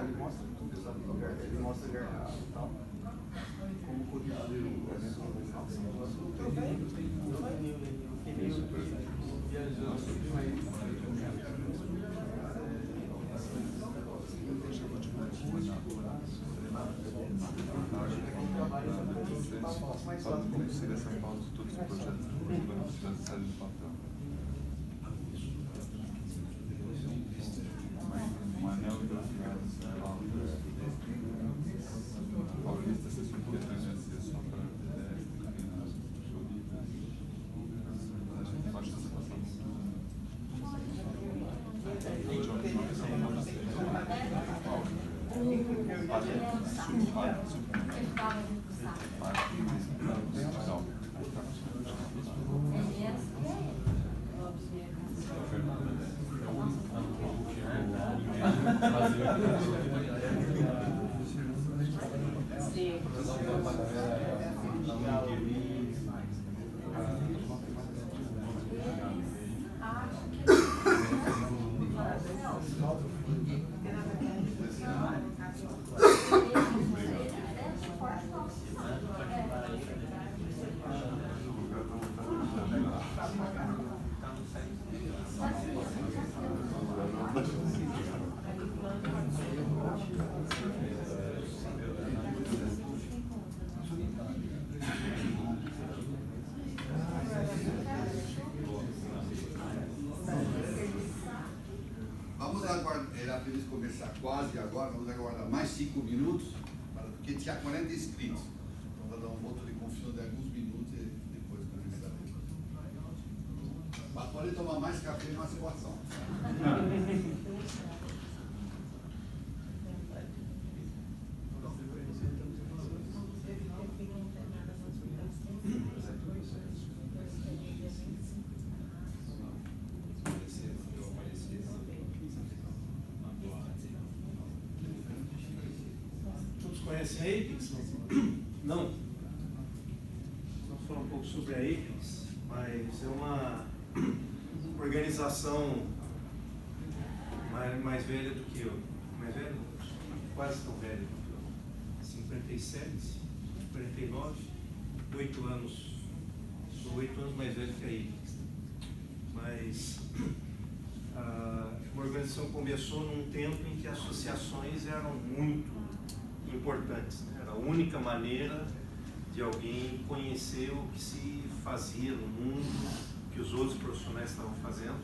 Ele mostra tudo, sabe? Ele mostra gargalo e tal. Como corrigir Fala como seria essa pausa de todos os projetos que saem do papel. Um anel de Paulista, se isso aqui é só para a gente faz essa passagem Era para eles começar quase agora, vamos aguardar mais 5 minutos, porque tinha 40 inscritos. Então vou dar um voto de confiança de alguns minutos e depois começar. Mas pode tomar mais café numa situação. Conhecem a Apex? Não? Vamos falar um pouco sobre a Apex, mas é uma organização mais velha do que eu. Mais velha? Quase tão velha do que eu. 57, 49, 8 anos. Sou 8 anos mais velho que a Apex. Mas uma organização começou num tempo em que associações eram muito importantes, né? Era a única maneira de alguém conhecer o que se fazia no mundo, o que os outros profissionais estavam fazendo,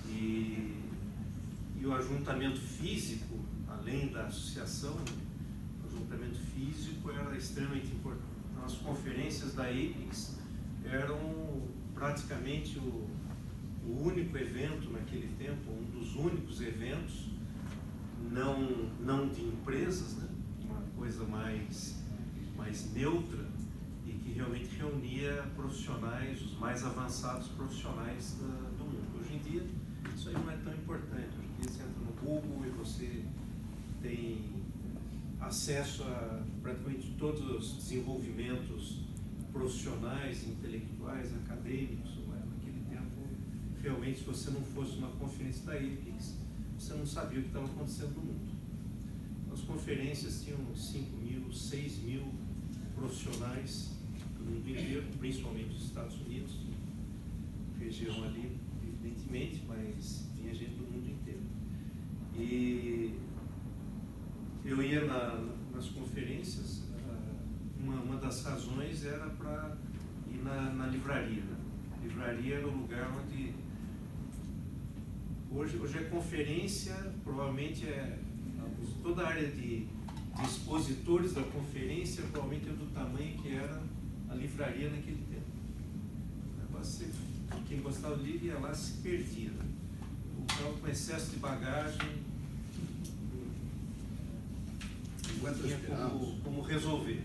e o ajuntamento físico, além da associação, o ajuntamento físico era extremamente importante. Então, as conferências da Apex eram praticamente o único evento naquele tempo, um dos únicos eventos não de empresas, né? Uma coisa mais neutra e que realmente reunia profissionais, os mais avançados profissionais do mundo. Hoje em dia, isso aí não é tão importante. Hoje em dia, você entra no Google e você tem acesso a praticamente todos os desenvolvimentos profissionais, intelectuais, acadêmicos. Naquele tempo, realmente, se você não fosse numa conferência da Apex, você não sabia o que estava acontecendo no mundo. As conferências tinham 5.000, 6.000 profissionais do mundo inteiro, principalmente dos Estados Unidos, região ali, evidentemente, mas tinha gente do mundo inteiro. E eu ia nas conferências, uma das razões era para ir na livraria. Né? A livraria era o lugar onde... Hoje é conferência, provavelmente toda a área de expositores da conferência provavelmente é do tamanho que era a livraria naquele tempo. Quem gostava do livro ia lá se perdia. Voltava com excesso de bagagem. Enquanto tinha esperamos, como resolver.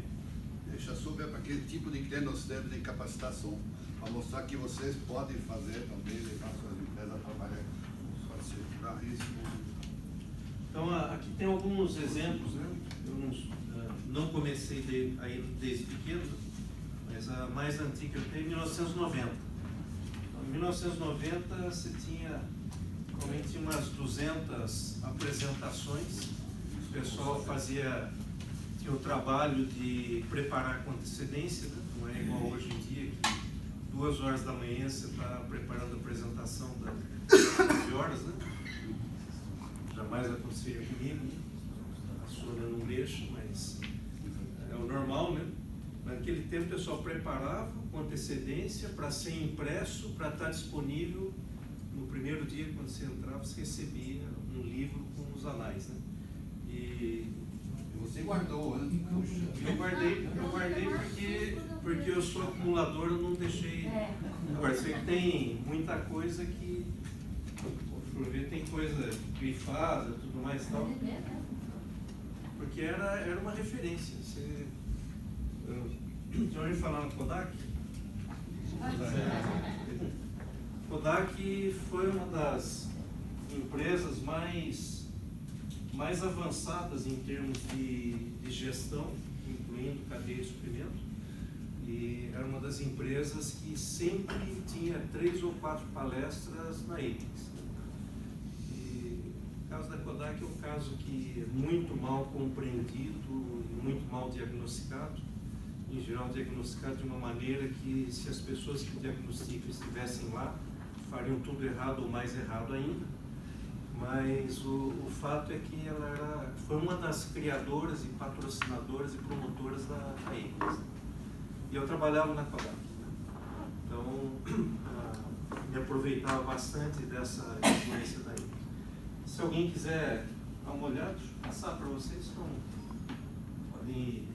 deixa eu saber para que tipo de cliente nós temos de capacitação, para mostrar que vocês podem fazer também, levar suas empresas a trabalhar com parceiros. Para isso. Então, aqui tem alguns exemplos, né? Eu não comecei aí desde pequeno, mas a mais antiga eu tenho em 1990. Então, em 1990 você tinha realmente umas 200 apresentações. O pessoal tinha o trabalho de preparar com antecedência, né? Não é igual hoje em dia, que 2 horas da manhã você está preparando a apresentação das 9 horas, né? Jamais aconteceria comigo, né? A Sônia não deixa, mas é o normal, né? Naquele tempo o pessoal preparava com antecedência para ser impresso, para estar disponível no primeiro dia, quando você entrava, você recebia um livro com os anais, né? E Você guardou, né? eu guardei porque eu sou acumulador, eu não deixei. Agora, sei que tem muita coisa que, por ver, tem coisa grifada, tudo mais e tal. Porque era uma referência. Já ouviu falar no Kodak? Kodak foi uma das empresas mais avançadas em termos de gestão, incluindo cadeia de suprimento, e era uma das empresas que sempre tinha 3 ou 4 palestras na APEX. E o caso da Kodak é um caso que é muito mal compreendido e muito mal diagnosticado. Em geral, diagnosticado de uma maneira que, se as pessoas que diagnosticam estivessem lá, fariam tudo errado ou mais errado ainda. Mas o fato é que ela foi uma das criadoras e patrocinadoras e promotoras da APEX. E eu trabalhava na Kodak. Então, me aproveitava bastante dessa influência da APEX. Se alguém quiser dar uma olhada, deixa eu passar para vocês, então, podem ir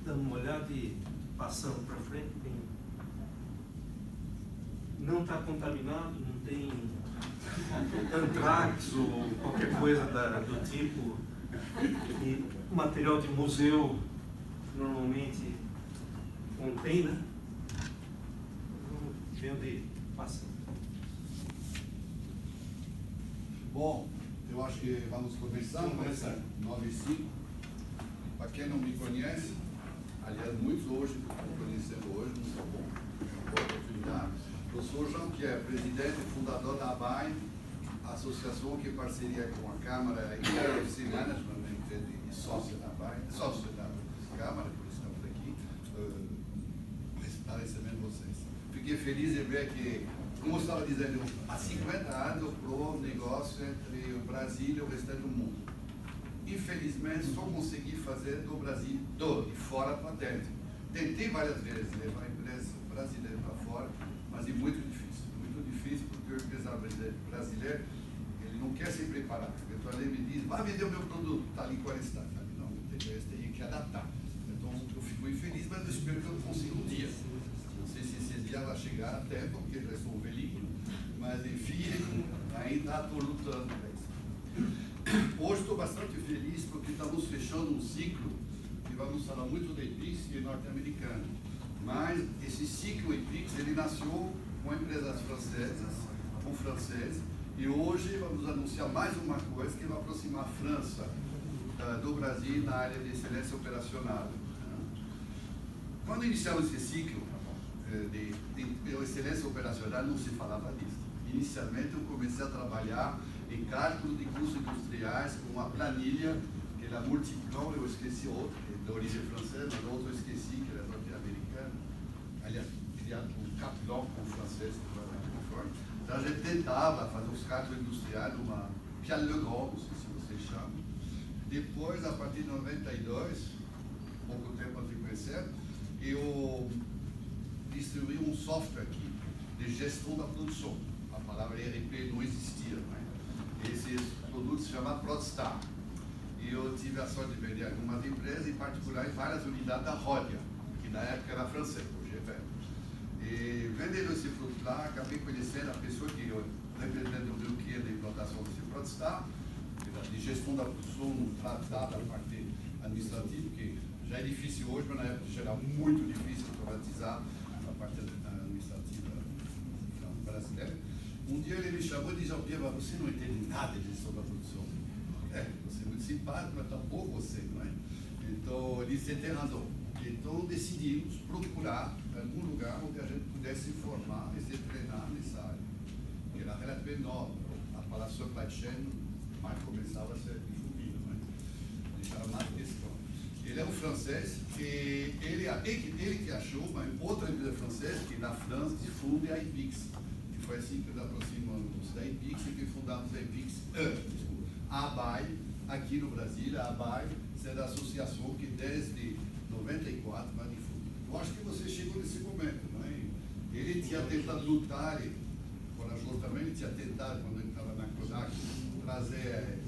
dando uma olhada e passando para frente. Não está contaminado, não tem antrax ou qualquer coisa do tipo. E material de museu normalmente contém, né? Vendo e passando. Bom, eu acho que vamos começar. Vamos começar. 9h05. Para quem não me conhece, aliás, muitos hoje, estão conhecendo hoje, muito bom, boa oportunidade. Eu sou o João Pierre, presidente e fundador da ABAI, associação que, em parceria com a Câmara e a UFC Management, uma empresa de sócia da ABAI, sócia da Câmara, por isso estamos aqui, para recebendo vocês. Fiquei feliz de ver que, como eu estava dizendo, há 50 anos eu provo um negócio entre o Brasil e o restante do mundo. Infelizmente, só consegui fazer do Brasil todo e fora para dentro. Tentei várias vezes levar a empresa brasileira para fora, mas é muito difícil porque o empresário brasileiro ele não quer se preparar. Então ele me diz, vai vender o meu produto, está ali 40 estados. Não, tem que adaptar. Então eu fico infeliz, mas eu espero que eu consiga um dia. Não sei se esse dia vai chegar a tempo, porque eu já sou um velhinho, mas enfim, ainda estou lutando para isso. Hoje estou bastante feliz porque estamos fechando um ciclo e vamos falar muito de IPIX e norte-americano. Mas esse ciclo IPIX, ele nasceu com empresas francesas, com franceses, e hoje vamos anunciar mais uma coisa que vai aproximar a França do Brasil na área de excelência operacional. Quando iniciamos esse ciclo de excelência operacional, não se falava disso. Inicialmente eu comecei a trabalhar em cálculo de custos industriais com uma planilha que era Multiplan, eu esqueci outro, que é de origem francesa, mas outro eu esqueci, que era norte-americano. Aliás, criado por Capilon, com o francês, que era muito forte. Então a gente tentava fazer os cálculos industriais numa Pial Legrand, não sei se vocês chamam. Depois, a partir de 92, pouco tempo antes de conhecer, eu distribuí um software aqui de gestão da produção. A palavra ERP não existia, né? Esse produto se chama ProdStar. E eu tive a sorte de vender algumas empresas, em particular em várias unidades da Rodia, que na época era francês, hoje é velho. E vendendo esse produto lá, acabei conhecendo a pessoa que eu represento o meu que é da implantação desse ProdStar, de gestão da produção, tratado a partir administrativo, que já é difícil hoje, mas na época já era muito difícil automatizar a parte administrativa brasileira. Um dia ele me chamou e disse: Jean-Pierre, você não entende nada de gestão da produção. Você é muito simpático, mas tampouco você, não é? Então, ele disse: você tem razão. Então, decidimos procurar algum lugar onde a gente pudesse se formar e se treinar nessa área. Que era relativamente nova. A palavra supply chain mais começava a ser difundida, não é? Deixava mais questão. Ele é um francês e ele que achou uma outra empresa francesa que na França difunde a IPIX. Que foi assim que nos aproximamos da IPIX e que fundamos a IPIX, a ABAI, aqui no Brasil. A ABAI é a associação que desde 94 vai difundir. Eu acho que você chegou nesse momento, não é? Ele tinha tentado lutar, corajoso também, ele tinha tentado, quando ele estava na Kodak, trazer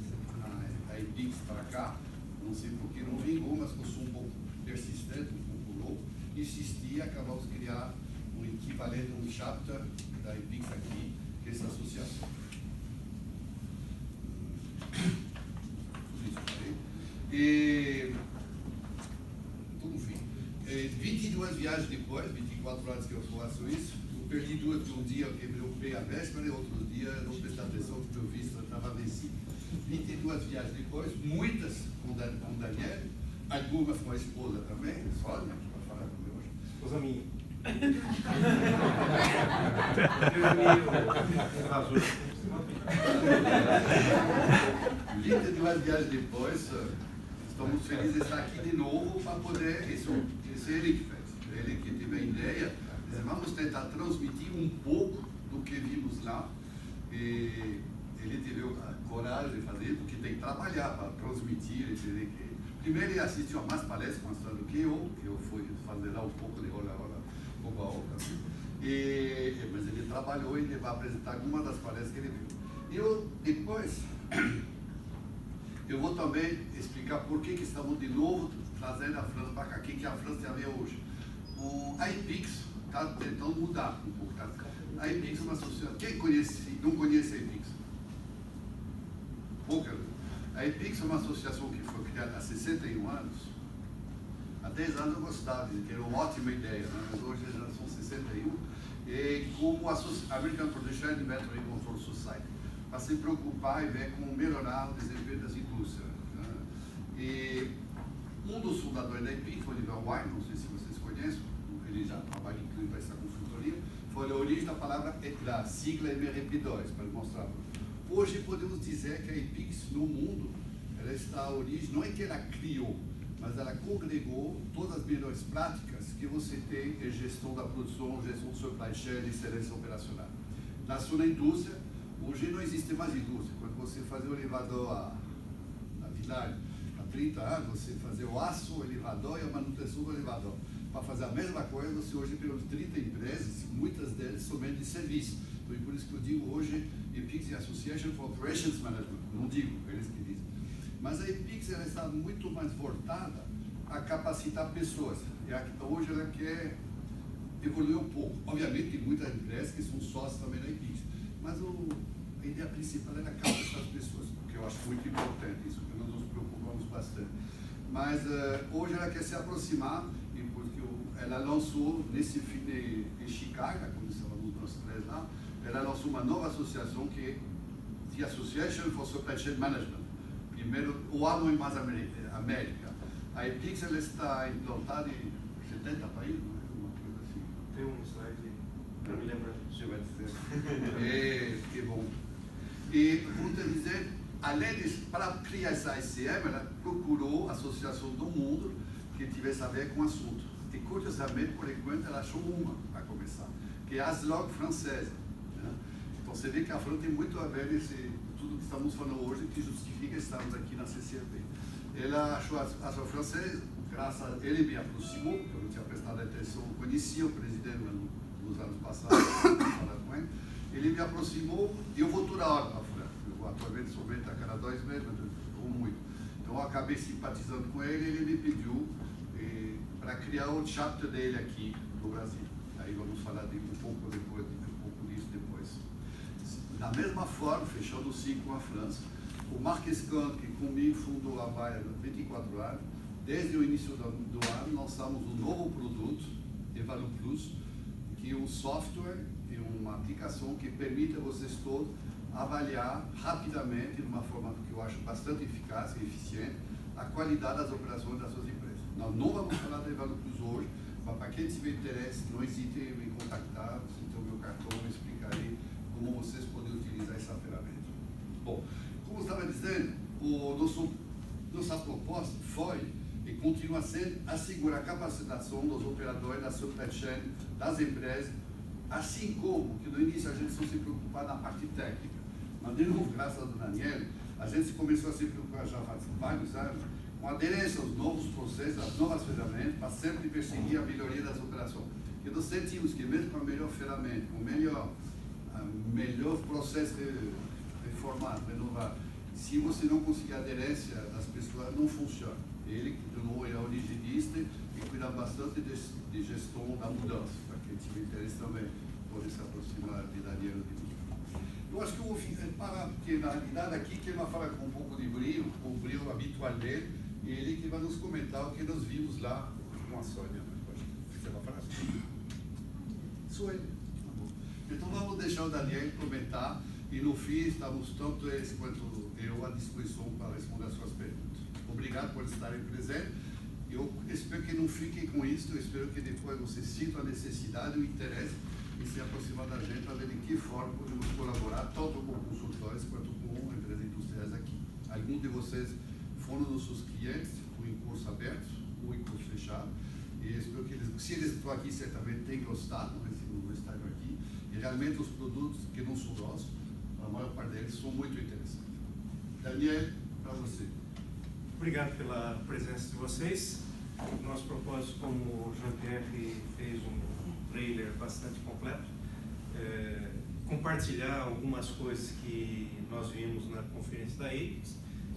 a IPIX para cá. Não sei porque não vingou, mas eu sou um pouco persistente, um pouco louco, insistia, acabamos de criar um equivalente, um chapter da IPIX aqui, que é essa associação. E, tudo fim. 22 viagens depois, 24 horas que eu faço isso, eu perdi duas, de um dia eu quebrei o pé a véspera, e outro dia eu não prestei atenção porque eu vi que eu estava vencido. 22 viagens depois, muitas com o Daniel, algumas com a esposa também, só, né, para falar com hoje. Esposa minha. Eu 22 viagens depois, estamos felizes de estar aqui de novo para poder, esse é ele que fez, ele que teve a ideia, vamos tentar transmitir um pouco do que vimos lá, e ele teve a coragem de fazer, porque tem que trabalhar para transmitir, primeiro ele assistiu a mais palestras do que eu fui fazer lá um pouco de hora a hora, mas ele trabalhou e ele vai apresentar alguma das palestras que ele viu. Depois, eu vou também explicar por que estamos de novo trazendo a França para cá, o que a França tem a ver hoje. A IPIX está tentando mudar um pouco. Tá? A IPIX é uma associação. Quem não conhece a IPIX? Pouca. A IPIX é uma associação que foi criada há 61 anos. Há 10 anos eu gostava, que era uma ótima ideia, né? Mas hoje já são 61. E como a American Production and Inventory Control Society, para se preocupar e ver como melhorar o desempenho das indústrias. Né? E um dos fundadores da IPIX, Oliver Wyman, não sei se vocês conhecem, ele já trabalha inclusive para essa consultoria, foi a origem da palavra, da sigla MRP2, para mostrar. Hoje podemos dizer que a IPIX no mundo, ela está à origem, não é que ela criou, mas ela congregou todas as melhores práticas que você tem em gestão da produção, gestão do supply chain e excelência operacional. Na sua indústria, hoje não existe mais indústria. Quando você fazia o elevador na Vilar, há 30 anos, você fazia o aço, o elevador e a manutenção do elevador. Para fazer a mesma coisa, você hoje tem 30 empresas, muitas delas somente de serviço. Então, por isso que eu digo hoje, IPIX Association for Operations Management. Não digo, eles que dizem. Mas a IPIX ela está muito mais voltada a capacitar pessoas. E hoje ela quer evoluir um pouco. Obviamente, tem muitas empresas que são sócios também da IPIX. Mas a ideia principal é capacitar as pessoas, que eu acho muito importante, isso que nós nos preocupamos bastante. Mas hoje ela quer se aproximar, e porque ela lançou, nesse fim de Chicago, quando estávamos nós três lá, ela lançou uma nova associação que é The Association for Supply Chain Management. Primeiro, o ano em mais América. A IPIX ela está implantada em 70 países, não é? Uma coisa assim. Tem um slide para me lembrar. Você vai dizer. Que bom. E, vou te dizer, além disso, para criar essa ICM, ela procurou a associação do mundo que tivesse a ver com o assunto. E, curiosamente, por enquanto, ela achou uma, para começar, que é a ASLOG francesa. Né? Então, você vê que a França tem muito a ver com tudo que estamos falando hoje, que justifica estarmos aqui na CCLP. Ela achou a ASLOG francesa, graças a ele me aproximou, eu não tinha prestado atenção, eu conhecia o presidente nos anos passados, falar com ele. Ele me aproximou e eu vou toda hora para a França. Eu atualmente somente a cada 2 meses, mas eu vou muito. Então eu acabei simpatizando com ele e ele me pediu para criar o chapter dele aqui no Brasil. Aí vamos falar de um pouco disso depois. Da mesma forma, fechando o ciclo com a França, o Marques Kahn, que comigo fundou a Baia há 24 anos, Desde o início do ano, lançamos um novo produto, Evalu Plus, que é um software e uma aplicação que permite a vocês todos avaliar rapidamente, de uma forma que eu acho bastante eficaz e eficiente, a qualidade das operações das suas empresas. Nós não vamos falar da Evalu Plus hoje, mas para quem tiver interesse, não hesite em me contactar, você tem o meu cartão, eu explicarei como vocês podem utilizar essa ferramenta. Bom, como eu estava dizendo, nossa proposta foi e continua sendo assegurar a capacitação dos operadores da supply chain, das empresas, assim como que no início a gente só se preocupava na parte técnica. Mas, de novo, graças ao Daniel, a gente começou a se preocupar já faz vários anos com a aderência aos novos processos, às novas ferramentas, para sempre perseguir a melhoria das operações. E nós sentimos que mesmo com a melhor ferramenta, com o melhor processo reformado, renovado, se você não conseguir a aderência das pessoas, não funciona. Ele, de novo, é originista e cuida bastante de gestão da mudança. Para quem tiver interesse também, pode se aproximar de Daniel. Eu acho que eu vou parar, porque na realidade aqui quem vai falar com um pouco de brilho, o brilho habitual dele, e ele que vai nos comentar o que nós vimos lá com a Sônia. Você vai falar assim? Sou ele. Então vamos deixar o Daniel comentar, e no fim estamos tanto eles quanto eu à disposição para responder as suas perguntas. Obrigado por estarem presentes. Eu espero que não fiquem com isso, eu espero que depois vocês sintam a necessidade e o interesse em se aproximar da gente para ver de que forma podemos colaborar, tanto com consultores quanto com empresas industriais aqui. Alguns de vocês foram nossos clientes, ou em curso aberto, ou em curso fechado, e espero que eles, se eles estão aqui, certamente têm gostado do estágio aqui, e realmente os produtos que não são nossos, a maior parte deles são muito interessantes. Daniel, para você. Obrigado pela presença de vocês. Nosso propósito, como o Jean-Pierre fez um trailer bastante completo, compartilhar algumas coisas que nós vimos na conferência da APEX,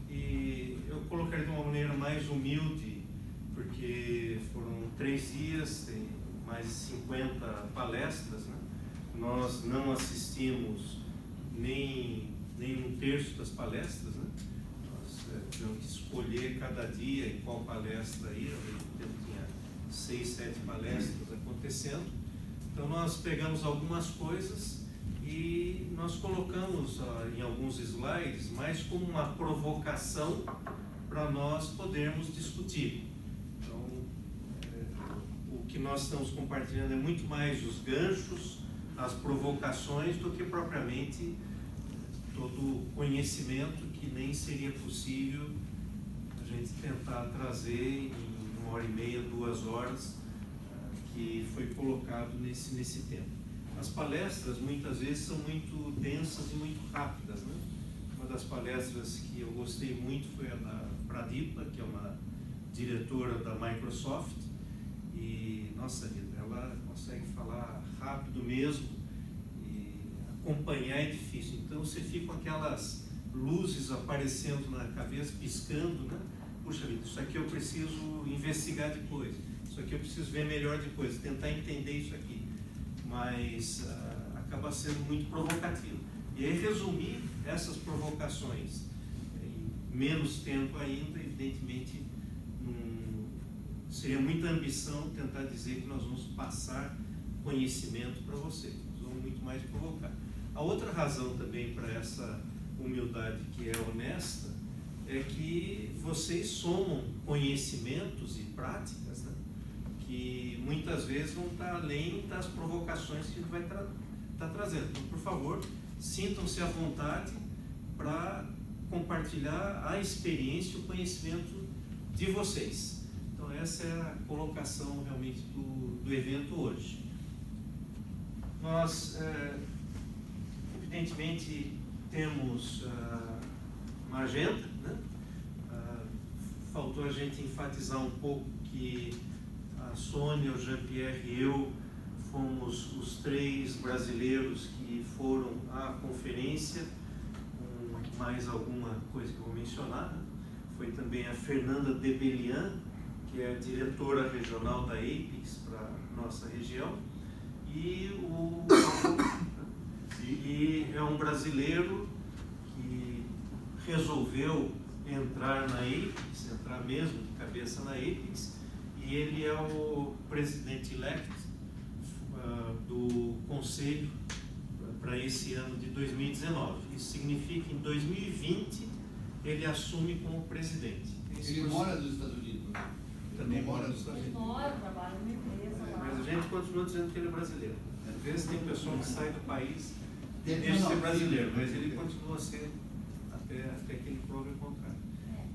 e eu colocaria de uma maneira mais humilde, porque foram 3 dias, tem mais de 50 palestras, né? Nós não assistimos nem 1/3 das palestras, né? Tivemos que escolher cada dia em qual palestra ir. Ao mesmo tempo tinha 6, 7 palestras acontecendo. Então nós pegamos algumas coisas e nós colocamos em alguns slides mais como uma provocação para nós podermos discutir. Então o que nós estamos compartilhando é muito mais os ganchos, as provocações, do que propriamente todo o conhecimento que nem seria possível a gente tentar trazer em 1h30, 2 horas, que foi colocado nesse tempo. As palestras muitas vezes são muito densas e muito rápidas, né? Uma das palestras que eu gostei muito foi a da Pradeepa, que é uma diretora da Microsoft, e nossa, ela consegue falar rápido mesmo, e acompanhar é difícil. Então você fica com aquelas luzes aparecendo na cabeça, piscando, né? Puxa vida, isso aqui eu preciso investigar depois, isso aqui eu preciso ver melhor depois, tentar entender isso aqui, mas acaba sendo muito provocativo. E aí resumir essas provocações em menos tempo ainda, evidentemente, seria muita ambição tentar dizer que nós vamos passar conhecimento para vocês, nós vamos muito mais provocar. A outra razão também para essa humildade que é honesta é que vocês somam conhecimentos e práticas, né, que muitas vezes vão estar além das provocações que a gente vai estar trazendo. Então, por favor, sintam-se à vontade para compartilhar a experiência e o conhecimento de vocês. Então, essa é a colocação realmente do evento hoje. Nós, evidentemente, temos uma agenda, né? Faltou a gente enfatizar um pouco que a Sônia, o Jean-Pierre e eu fomos os 3 brasileiros que foram à conferência, com mais alguma coisa que eu vou mencionar, né? Foi também a Fernanda Debelian, que é a diretora regional da APEX para a nossa região, e e é um brasileiro que resolveu entrar na APEX, entrar mesmo de cabeça na APEX, e ele é o presidente-elect do Conselho para esse ano de 2019. Isso significa que em 2020 ele assume como presidente. Ele mora nos Estados Unidos. Também mora nos Estados Ele Unidos. mora, trabalha numa empresa lá. Mas a gente continua dizendo que ele é brasileiro. Às vezes tem pessoa que sai do país e Não, deixa de ser não, brasileiro, sim. mas ele continua a ser até que ele prove o contrário.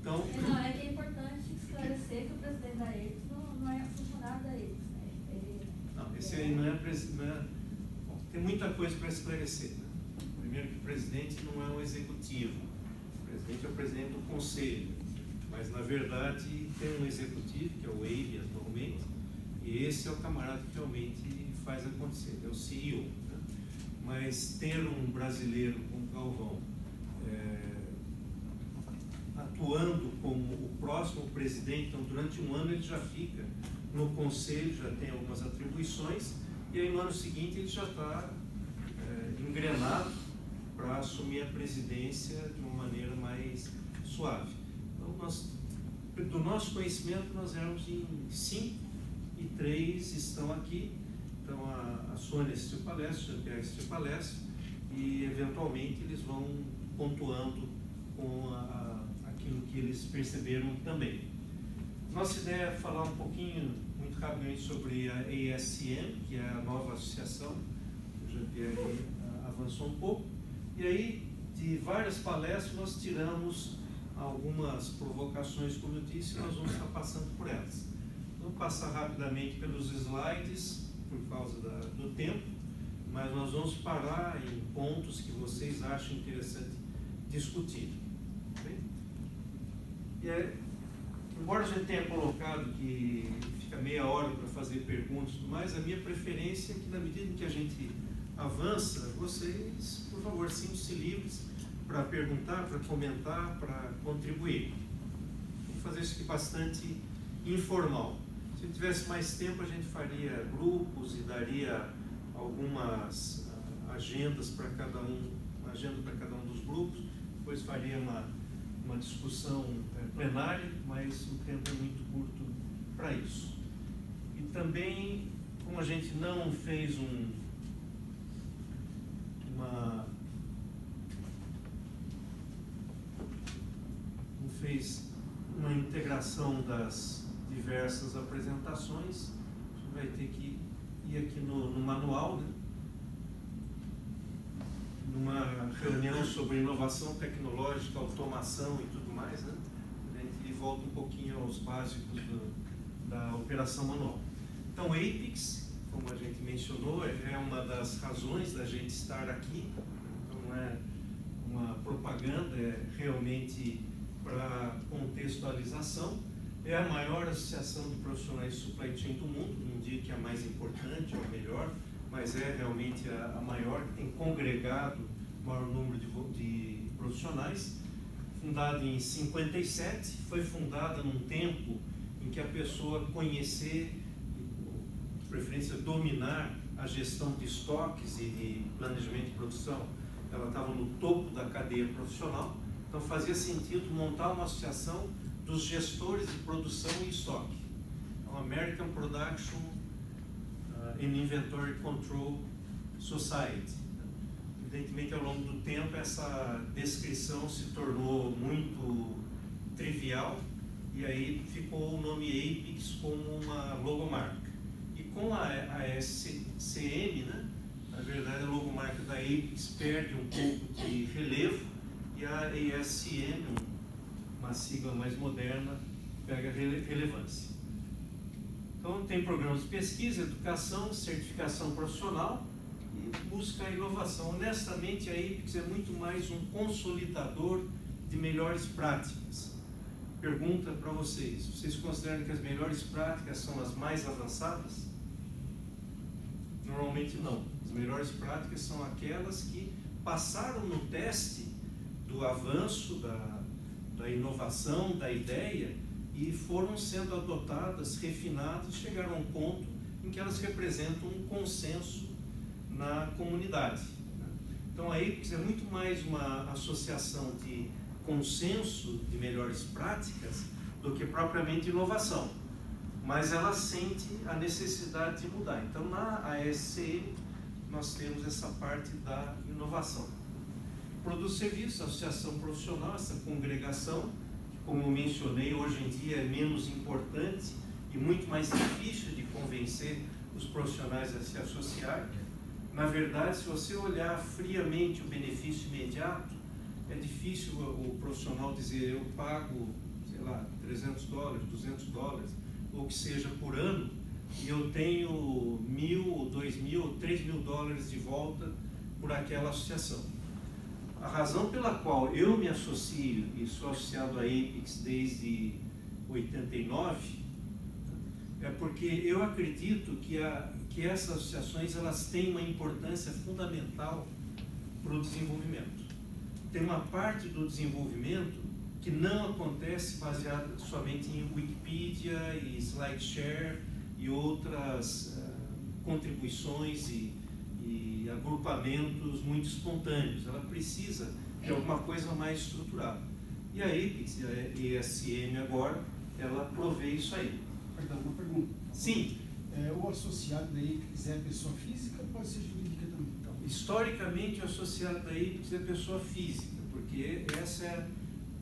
Então, Não, é que é importante esclarecer que o presidente da APEX não é funcionário da APEX, né? não, esse aí não é presidente. Bom, tem muita coisa para esclarecer. Né? Primeiro que o presidente não é um executivo. O presidente é o presidente do conselho. Mas, na verdade, tem um executivo, que é o Wade atualmente, e esse é o camarada que realmente faz acontecer, é o CEO. Né? Mas ter um brasileiro como Galvão atuando como o próximo presidente, então durante um ano ele já fica no conselho, já tem algumas atribuições, e aí no ano seguinte ele já está engrenado para assumir a presidência de uma maneira mais suave. Então, do nosso conhecimento, nós éramos em 5 e 3 estão aqui. Então, a Sônia assistiu palestra, o Jean-Pierre assistiu palestra, e eventualmente eles vão pontuando com aquilo que eles perceberam também. Nossa ideia é falar um pouquinho, muito rapidamente, sobre a ASCM, que é a nova associação, o Jean-Pierre avançou um pouco, e aí, de várias palestras, nós tiramos algumas provocações, como eu disse, nós vamos estar passando por elas. Vou passar rapidamente pelos slides, por causa do tempo, mas nós vamos parar em pontos que vocês acham interessante discutir. Okay? E embora a gente tenha colocado que fica meia hora para fazer perguntas e tudo mais, a minha preferência é que, na medida em que a gente avança, vocês, por favor, sintam-se livres para perguntar, para comentar, para contribuir. Vamos fazer isso aqui bastante informal. Se tivesse mais tempo, a gente faria grupos e daria algumas agendas para cada um, uma agenda para cada um dos grupos. Depois faria uma discussão plenária, mas o tempo é muito curto para isso. E também, como a gente não fez uma integração das diversas apresentações, você vai ter que ir aqui no manual, né? Numa reunião sobre inovação tecnológica, automação e tudo mais, né? A gente volta um pouquinho aos básicos da operação manual. Então, APEX, como a gente mencionou, é uma das razões da gente estar aqui. Então, não é uma propaganda, é realmente para contextualização. É a maior associação de profissionais de supply chain do mundo, não digo que é a mais importante ou a melhor, mas é realmente a maior, que tem congregado o maior número de profissionais. Fundada em 57, foi fundada num tempo em que a pessoa conhecer, de preferência dominar a gestão de estoques e de planejamento de produção, ela estava no topo da cadeia profissional, então fazia sentido montar uma associação dos gestores de produção e estoque. Então, American Production and Inventory Control Society. Evidentemente, ao longo do tempo, essa descrição se tornou muito trivial e aí ficou o nome APEX como uma logomarca. E com a ASCM, né, na verdade, a logomarca da APEX perde um pouco de relevo e a ASCM, uma sigla mais moderna, pega relevância. Então, tem programas de pesquisa, educação, certificação profissional e busca a inovação. Honestamente, a APEX é muito mais um consolidador de melhores práticas. Pergunta para vocês: vocês consideram que as melhores práticas são as mais avançadas? Normalmente não. As melhores práticas são aquelas que passaram no teste do avanço, da inovação, da ideia, e foram sendo adotadas, refinadas, chegaram a um ponto em que elas representam um consenso na comunidade. Então a APEX é muito mais uma associação de consenso de melhores práticas do que propriamente inovação, mas ela sente a necessidade de mudar. Então, na ASCM, nós temos essa parte da inovação. Produto Serviço, associação profissional, essa congregação, como eu mencionei, hoje em dia é menos importante e muito mais difícil de convencer os profissionais a se associar. Na verdade, se você olhar friamente o benefício imediato, é difícil o profissional dizer: eu pago, sei lá, $300, $200, ou que seja por ano, e eu tenho $1.000, $2.000, $3.000 de volta por aquela associação. A razão pela qual eu me associo e sou associado à Apex desde 89 é porque eu acredito que essas associações elas têm uma importância fundamental para o desenvolvimento. Tem uma parte do desenvolvimento que não acontece baseada somente em Wikipedia e SlideShare e outras contribuições e agrupamentos muito espontâneos. Ela precisa de alguma coisa mais estruturada. E a Apex, a ESM agora, ela provê isso aí. Perdão, uma pergunta. Sim. O associado da Apex é pessoa física ou pode ser jurídica também? Então, historicamente, o associado da Apex é pessoa física, porque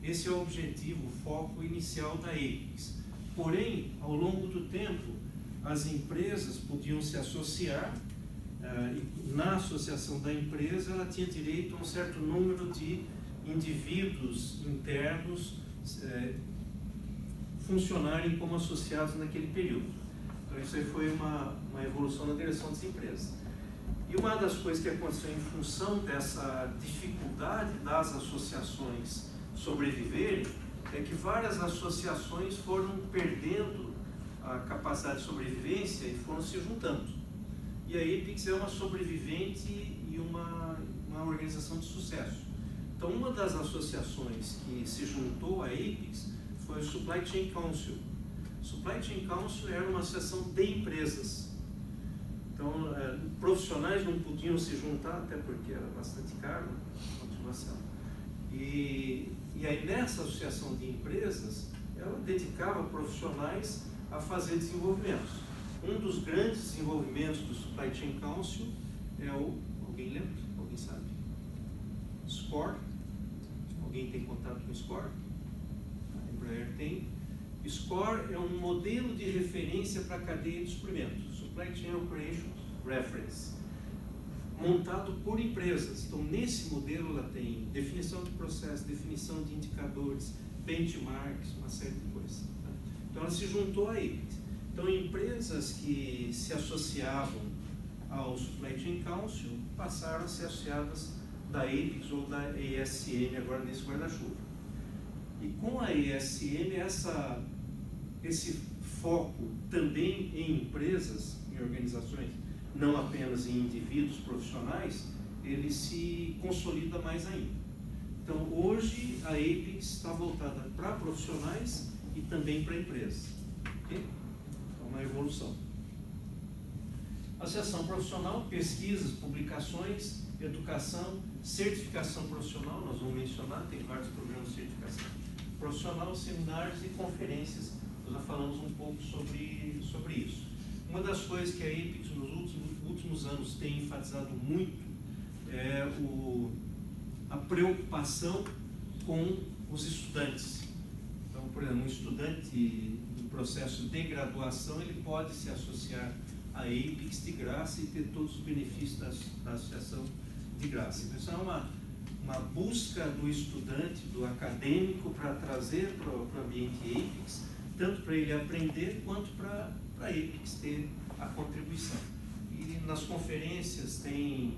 esse é o objetivo, o foco inicial da Apex. Porém, ao longo do tempo, as empresas podiam se associar. Na associação da empresa, ela tinha direito a um certo número de indivíduos internos funcionarem como associados naquele período. Então, isso aí foi uma evolução na direção das empresas. E uma das coisas que aconteceu em função dessa dificuldade das associações sobreviverem é que várias associações foram perdendo a capacidade de sobrevivência e foram se juntando. E a Apex é uma sobrevivente e uma organização de sucesso. Então, uma das associações que se juntou à Apex foi o Supply Chain Council. Supply Chain Council era uma associação de empresas. Então, profissionais não podiam se juntar, até porque era bastante caro a continuação. E aí, nessa associação de empresas, ela dedicava profissionais a fazer desenvolvimentos. Um dos grandes desenvolvimentos do Supply Chain Council é alguém lembra? Alguém sabe? SCORE. Alguém tem contato com o SCORE? A Embraer tem. SCORE é um modelo de referência para a cadeia de suprimentos, Supply Chain Operations Reference, montado por empresas. Então, nesse modelo, ela tem definição de processo, definição de indicadores, benchmarks, uma série de coisas. Tá? Então, ela se juntou a Apex. Então, empresas que se associavam ao Supply Chain Council passaram a ser associadas da Apex ou da ESM, agora nesse guarda-chuva. E com a ESM, esse foco também em empresas, em organizações, não apenas em indivíduos profissionais, ele se consolida mais ainda. Então, hoje, a Apex está voltada para profissionais e também para empresas. Okay? Uma evolução. Associação profissional, pesquisas, publicações, educação, certificação profissional, nós vamos mencionar, tem vários programas de certificação profissional, seminários e conferências, nós já falamos um pouco sobre isso. Uma das coisas que a Apex nos últimos anos tem enfatizado muito é a preocupação com os estudantes. Então, por exemplo, um estudante em processo de graduação, ele pode se associar à Apex de graça e ter todos os benefícios da associação de graça. Então, isso é uma busca do estudante, do acadêmico, para trazer para o ambiente Apex, tanto para ele aprender, quanto para a Apex ter a contribuição. E nas conferências tem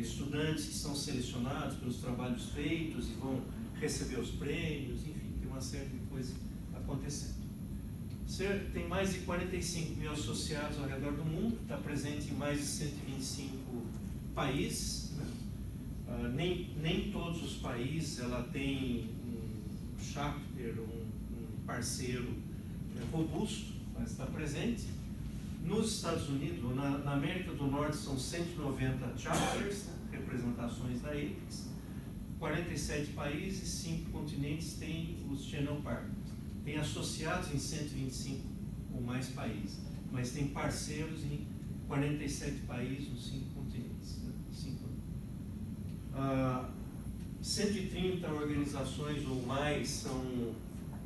estudantes que são selecionados pelos trabalhos feitos e vão receber os prêmios, enfim, tem uma série de coisas acontecendo. Tem mais de 45 mil associados ao redor do mundo, está presente em mais de 125 países. Né? Nem todos os países ela tem um chapter, um parceiro robusto, mas está presente. Nos Estados Unidos, na América do Norte, são 190 chapters, né, representações da Apex. 47 países, 5 continentes têm os channel partners. Tem associados em 125 ou mais países, mas tem parceiros em 47 países nos 5 continentes. 130 organizações ou mais são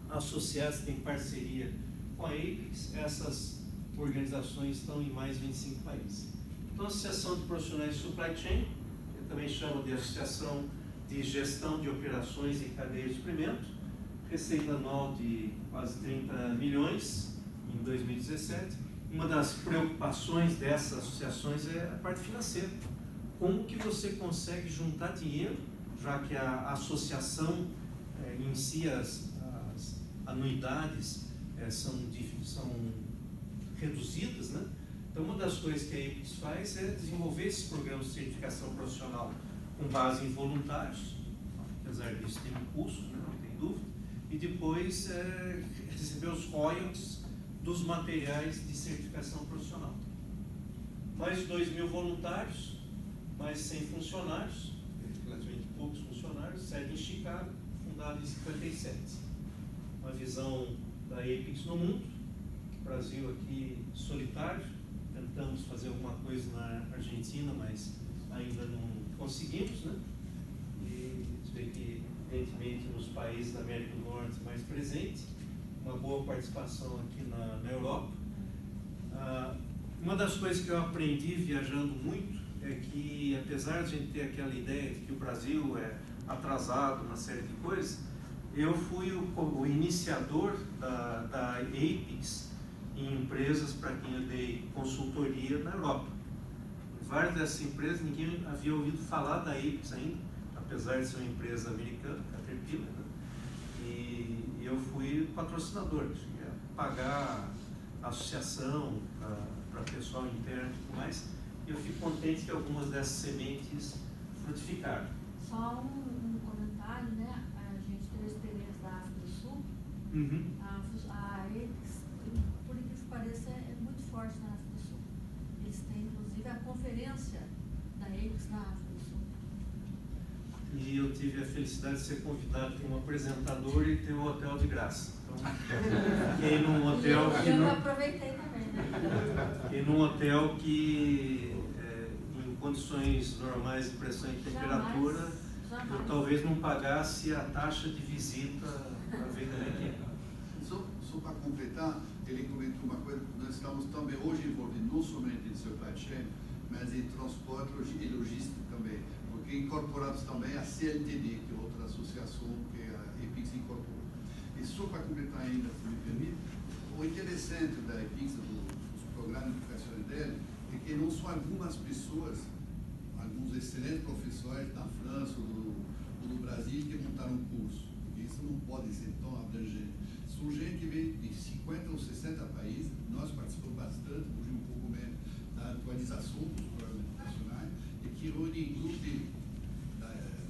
associadas, têm parceria com a APEX. Essas organizações estão em mais de 25 países. Então, a Associação de Profissionais de Supply Chain, que também chama de Associação de Gestão de Operações e Cadeia de Suprimento, receita anual de quase 30 milhões em 2017. Uma das preocupações dessas associações é a parte financeira. Como que você consegue juntar dinheiro, já que a associação em si, as anuidades são reduzidas, né? Então, uma das coisas que a APEX faz é desenvolver esses programas de certificação profissional com base em voluntários, apesar disso tem um custo, né? Não tem dúvida, e depois receber os royalties dos materiais de certificação profissional. Mais de 2.000 voluntários, mais de 100 funcionários, relativamente poucos funcionários, sede em Chicago, fundado em 57. Uma visão da APEX no mundo, Brasil aqui solitário, tentamos fazer alguma coisa na Argentina, mas ainda não conseguimos, né? E você vê que, evidentemente, nos países da América do Norte mais presente, uma boa participação aqui na Europa. Uma das coisas que eu aprendi viajando muito é que, apesar de a gente ter aquela ideia de que o Brasil é atrasado uma série de coisas, eu fui o iniciador da APEX em empresas para quem eu dei consultoria na Europa. Em várias dessas empresas ninguém havia ouvido falar da APEX ainda, apesar de ser uma empresa americana, Caterpillar, né? E eu fui patrocinador, cheguei a pagar a associação para pessoal interno e tudo mais, e eu fico contente que algumas dessas sementes frutificaram. Só um comentário, né? A gente teve a experiência da África do Sul. A APEX, por incrível que pareça, é muito forte na África do Sul. Eles têm, inclusive, a conferência da APEX na África do Sul. E eu tive a felicidade de ser convidado como apresentador e ter um hotel de graça. Então, fiquei num hotel que eu não... aproveitei também, né? Fiquei num hotel que, em condições normais de pressão e temperatura, Jamais. eu talvez não pagasse a taxa de visita para ver como é que é. Só para completar, ele comentou uma coisa, nós estamos também hoje envolvidos não somente em supply chain, mas em transporte e logística também, porque incorporados também a CLTD, que é outra associação que a APEX incorporou. E só para completar ainda, se me permite, o interessante da APEX, dos programas de educação dele, é que não são algumas pessoas, alguns excelentes professores da França ou do Brasil que montaram um curso, porque isso não pode ser tão abrangente. São gente que vem de 50 ou 60 países, nós participamos bastante, hoje um pouco menos, da atualização dos programas educacionais, e que reúne grupos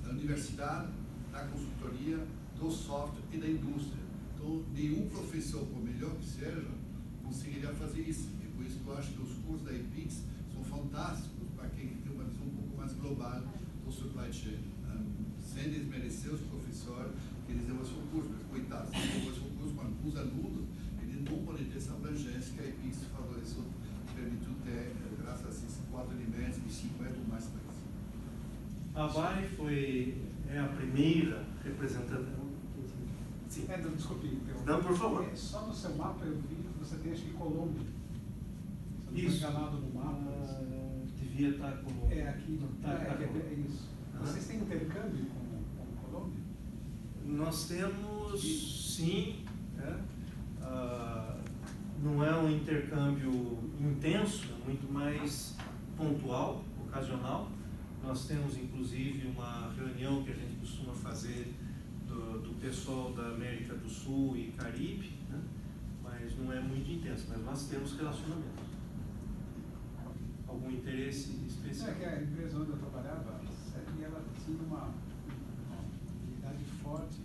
da universidade, da consultoria, do software e da indústria. Então, nenhum professor, por melhor que seja, conseguiria fazer isso. E por isso que eu acho que os cursos da APEX são fantásticos para quem tem uma visão um pouco mais global do supply chain. Sem desmerecer os professores que eles desenvolvem o curso, mas coitados, eles desenvolvem o curso com alguns alunos, eles não podem ter essa abrangência que a APEX favoreceu, permitiu ter, graças a esses 4 elementos de 50 ou mais países. A VAI é a primeira representante. Sim. Desculpe. Não, por favor. Só no seu mapa eu vi que você tem, acho que Colômbia. Você não Isso. foi enganado no mapa. Devia estar como... É aqui, é isso. Vocês têm intercâmbio com Colômbia? Nós temos, sim, não é um intercâmbio intenso, é muito mais pontual, ocasional. Nós temos, inclusive, uma reunião que a gente costuma fazer do pessoal da América do Sul e Caribe, né? Mas não é muito intenso, mas nós temos relacionamento. Algum interesse especial? É que a empresa onde eu trabalhava, e ela tinha uma atividade forte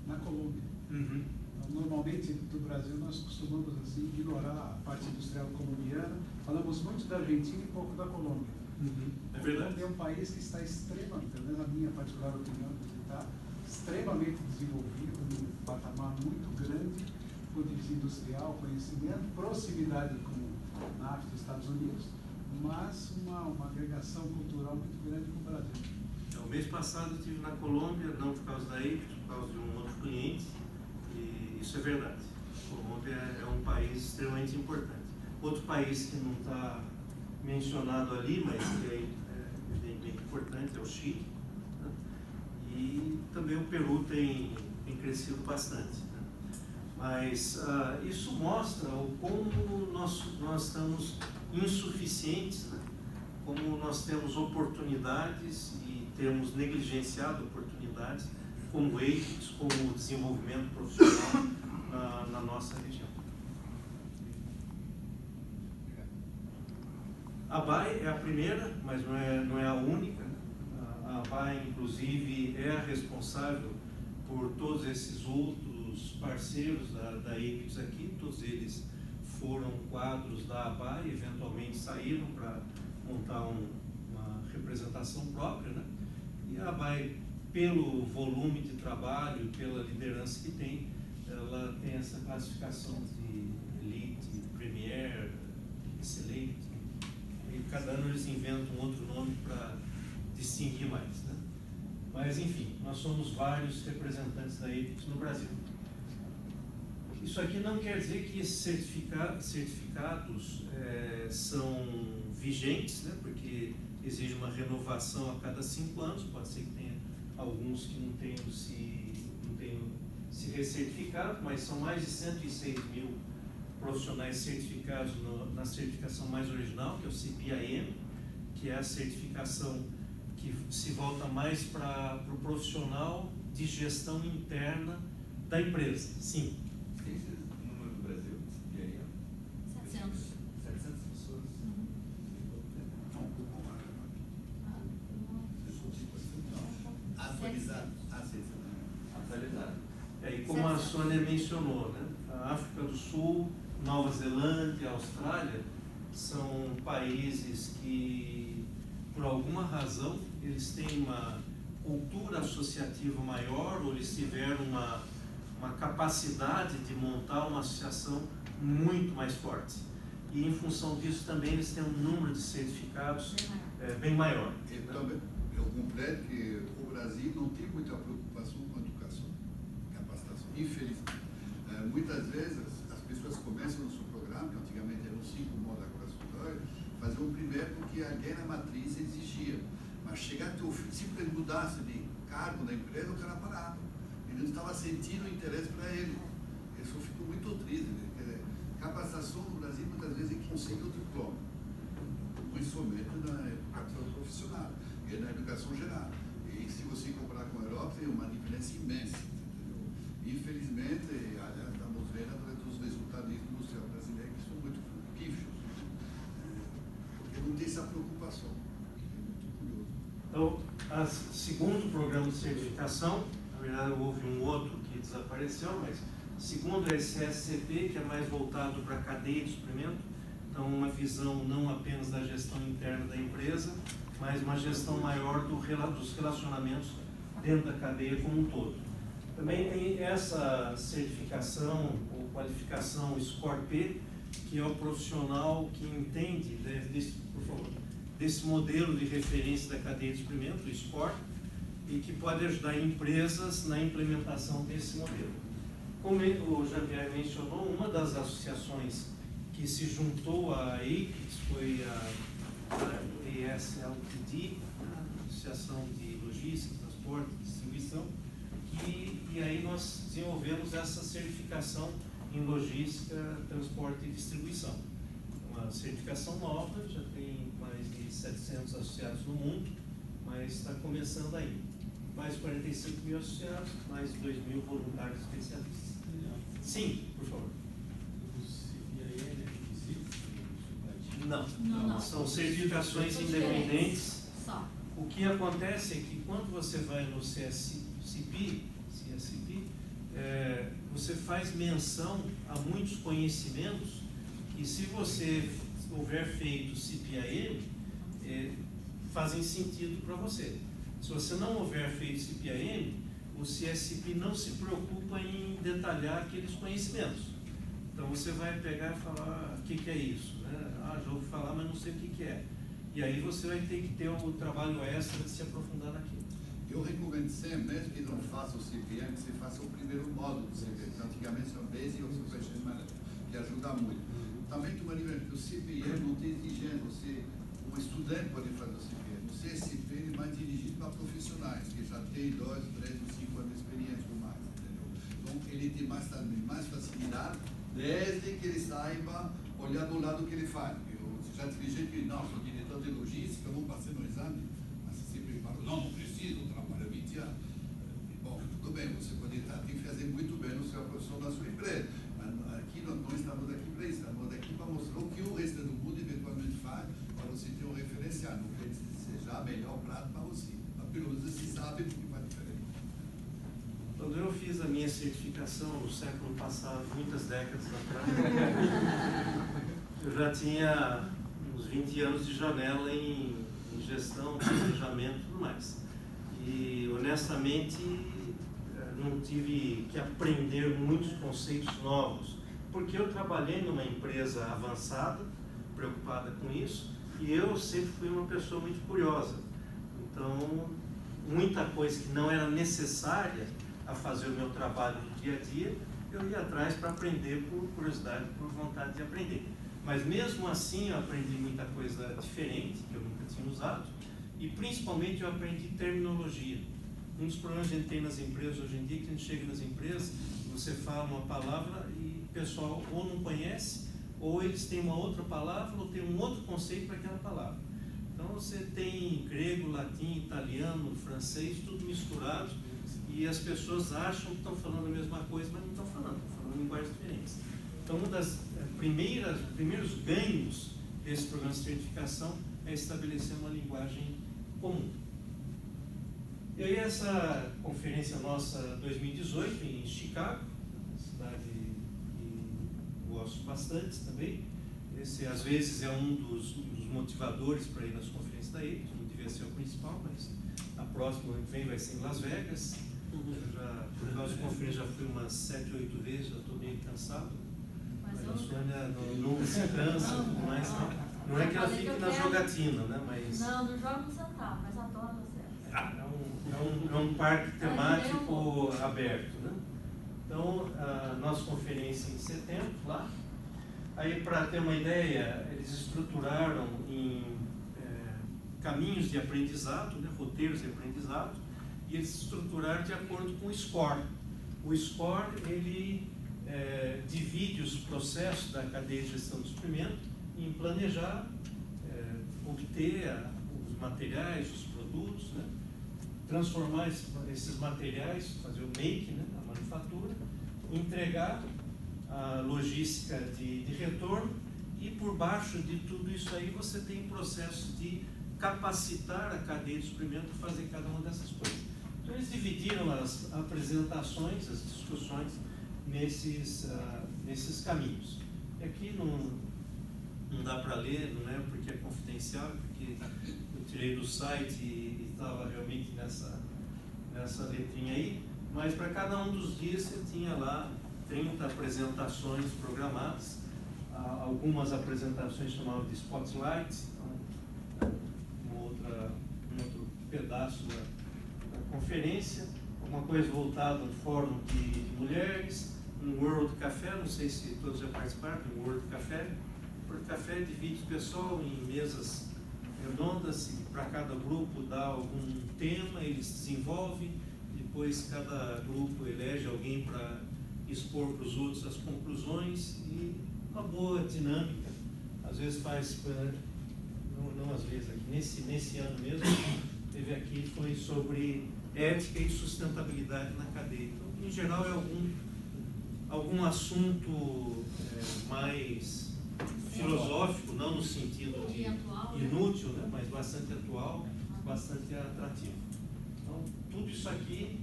na Colômbia. Uhum. Então, normalmente, do Brasil, nós costumamos assim, ignorar a parte industrial colombiana. Falamos muito da Argentina e pouco da Colômbia. É verdade. É um país que está extremamente, pelo menos na minha particular opinião, está extremamente desenvolvido, num patamar muito grande, do ponto de vista industrial, conhecimento, proximidade com a África dos Estados Unidos, mas uma agregação cultural muito grande com o Brasil. O mês passado eu estive na Colômbia, não por causa da APEX, por causa de um outro cliente, e isso é verdade. A Colômbia é um país extremamente importante. Outro país que não está mencionado ali, mas que é evidentemente importante, é o Chile. Né? E também o Peru tem crescido bastante. Né? Mas isso mostra o como nós estamos insuficientes, né? Como nós temos oportunidades e temos negligenciado oportunidades como APEX, como desenvolvimento profissional na nossa região. A ABAE é a primeira, mas não é a única. A ABAE, inclusive, é a responsável por todos esses outros parceiros da APEX aqui. Todos eles foram quadros da ABAE, eventualmente saíram para montar uma representação própria, né? E a ABAE, pelo volume de trabalho, pela liderança que tem, ela tem essa classificação de Elite, Premier, Excelente. E cada ano eles inventam um outro nome para distinguir mais, né? Mas, enfim, nós somos vários representantes da APEX no Brasil. Isso aqui não quer dizer que esses certificados são vigentes, né? Porque exige uma renovação a cada 5 anos, pode ser que tenha alguns que não tenham se recertificado, mas são mais de 106 mil profissionais certificados na certificação mais original, que é o CPIM, que é a certificação que se volta mais para o profissional de gestão interna da empresa. Sim. Tem esse número do Brasil? E aí? 700. 700 pessoas. Atualizado. Atualizado. E como a Sônia mencionou, né, a África do Sul, Nova Zelândia, Austrália, são países que, por alguma razão, eles têm uma cultura associativa maior, ou eles tiveram uma capacidade de montar uma associação muito mais forte. E, em função disso, também eles têm um número de certificados bem maior. Então, eu compreendo que o Brasil não tem muita preocupação com a educação, capacitação, infelizmente. Muitas vezes as pessoas começam no seu programa, que antigamente eram 5 modos, agora são 2, fazer um primeiro porque alguém na matriz exigia. Mas chegar até o fim, se ele mudasse de cargo na empresa, o cara parava. Ele não estava sentindo interesse para ele. Isso ficou muito triste. Né? Quer dizer, capacitação no Brasil muitas vezes é conseguir o diploma, principalmente na educação profissional e na educação geral. E se você comparar com a Europa, tem uma diferença imensa. Entendeu? Infelizmente, aliás, estamos vendo os resultados da indústria brasileira que são muito pífios, porque não tem essa preocupação. É muito curioso. Então, segundo o programa de certificação, na verdade houve um outro que desapareceu, mas segundo esse SCP, que é mais voltado para a cadeia de suprimento, então uma visão não apenas da gestão interna da empresa, mas uma gestão maior dos relacionamentos dentro da cadeia como um todo. Também tem essa certificação ou qualificação SCORE-P, que é o profissional que entende, por favor, desse modelo de referência da cadeia de suprimento, o SCORE, e que pode ajudar empresas na implementação desse modelo. Como o Jean-Pierre mencionou, uma das associações que se juntou à APEX foi a ASLTD, a Associação de Logística, Transporte e Distribuição, e aí nós desenvolvemos essa certificação em Logística, Transporte e Distribuição. Uma certificação nova, já tem mais de 700 associados no mundo, mas está começando aí. Mais 45 mil associados, mais 2 mil voluntários especialistas. Sim, por favor. Não. São certificações independentes. Só. O que acontece é que quando você vai no CSP, você faz menção a muitos conhecimentos que, se você houver feito CPIM, fazem sentido para você. Se você não houver feito CPIM, o CSCP não se preocupa em detalhar aqueles conhecimentos. Então você vai pegar e falar, o que é isso? Né? Já ouvi falar, mas não sei o que é. E aí você vai ter que ter um trabalho extra de se aprofundar naquilo. Eu recomendo sempre, mesmo que não faça o CPM, que você faça o primeiro módulo do CPM. Antigamente são Basic ou Supervision Manager, que ajuda muito. Também tu que o CPM não tem exigência, um estudante pode fazer o CPM. O CSCP é mais dirigido para profissionais, que já tem 2, 3, 5 anos de experiência ou mais, entendeu? Então ele tem mais facilidade, desde que ele saiba olhar do lado que ele faz. Você já tem gente que, não, sou diretor de logística, não passei no exame, mas você se preparou, não preciso, trabalho 20 anos. Bom, tudo bem, você pode estar tem que fazer muito bem no seu profissão, na sua empresa, mas aqui não estamos aqui para isso, estamos aqui para mostrar o que o resto do mundo eventualmente faz, para você ter um referencial, não quer dizer que seja melhor prato para você, mas pelo menos você sabe o que faz diferente. Quando eu fiz a minha certificação no século passado, muitas décadas atrás, eu já tinha uns 20 anos de janela em gestão, planejamento e tudo mais. E, honestamente, não tive que aprender muitos conceitos novos, porque eu trabalhei numa empresa avançada, preocupada com isso, e eu sempre fui uma pessoa muito curiosa. Então, muita coisa que não era necessária a fazer o meu trabalho do dia a dia, eu ia atrás para aprender por curiosidade, por vontade de aprender. Mas mesmo assim eu aprendi muita coisa diferente, que eu nunca tinha usado, e principalmente eu aprendi terminologia. Um dos problemas que a gente tem nas empresas hoje em dia, que a gente chega nas empresas, você fala uma palavra e o pessoal ou não conhece, ou eles têm uma outra palavra, ou tem um outro conceito para aquela palavra. Então você tem grego, latim, italiano, francês, tudo misturado, e as pessoas acham que estão falando a mesma coisa, mas não estão falando linguagens diferentes. Então, um dos primeiros ganhos desse programa de certificação é estabelecer uma linguagem comum. E aí, essa conferência nossa 2018 em Chicago, cidade que gosto bastante também, esse às vezes é um dos motivadores para ir nas conferências da EIC, não devia ser o principal, mas a próxima que vem vai ser em Las Vegas. Por causa de conferência já fui umas 7, 8 vezes, já estou meio cansado. Mas a Sônia não se cansa, mas não é que ela fique na jogatina, né? Mas... Não jogo no central, mas adoro você. É um parque temático aberto, né? Então, a nossa conferência em setembro, lá. Aí, para ter uma ideia, eles estruturaram em caminhos de aprendizado, né? Roteiros de aprendizado, e eles estruturaram de acordo com o SCORE. O SCORE, ele divide os processos da cadeia de gestão do suprimento em planejar, obter os materiais, os produtos, né? Transformar esses materiais, fazer o make, né? A manufatura, entregar a logística de retorno, e por baixo de tudo isso aí você tem um processo de capacitar a cadeia de suprimento para fazer cada uma dessas coisas. Então eles dividiram as apresentações, as discussões nesses caminhos. E aqui não dá para ler, não é porque é confidencial, porque eu tirei do site e estava realmente nessa letrinha aí, mas para cada um dos dias você tinha lá 30 apresentações programadas, algumas apresentações chamavam de spotlight, então, um outro pedaço da conferência, alguma coisa voltada ao fórum de mulheres, um World Café, não sei se todos já participaram do World Café. O World Café divide o pessoal em mesas redondas, e para cada grupo dá algum tema, eles desenvolvem, depois cada grupo elege alguém para expor para os outros as conclusões, e uma boa dinâmica. Às vezes faz, não às vezes, aqui, nesse ano mesmo, teve aqui, foi sobre ética e sustentabilidade na cadeia. Então, em geral, é algum assunto mais filosófico, não no sentido de inútil, né? Mas bastante atual, bastante atrativo. Então, tudo isso aqui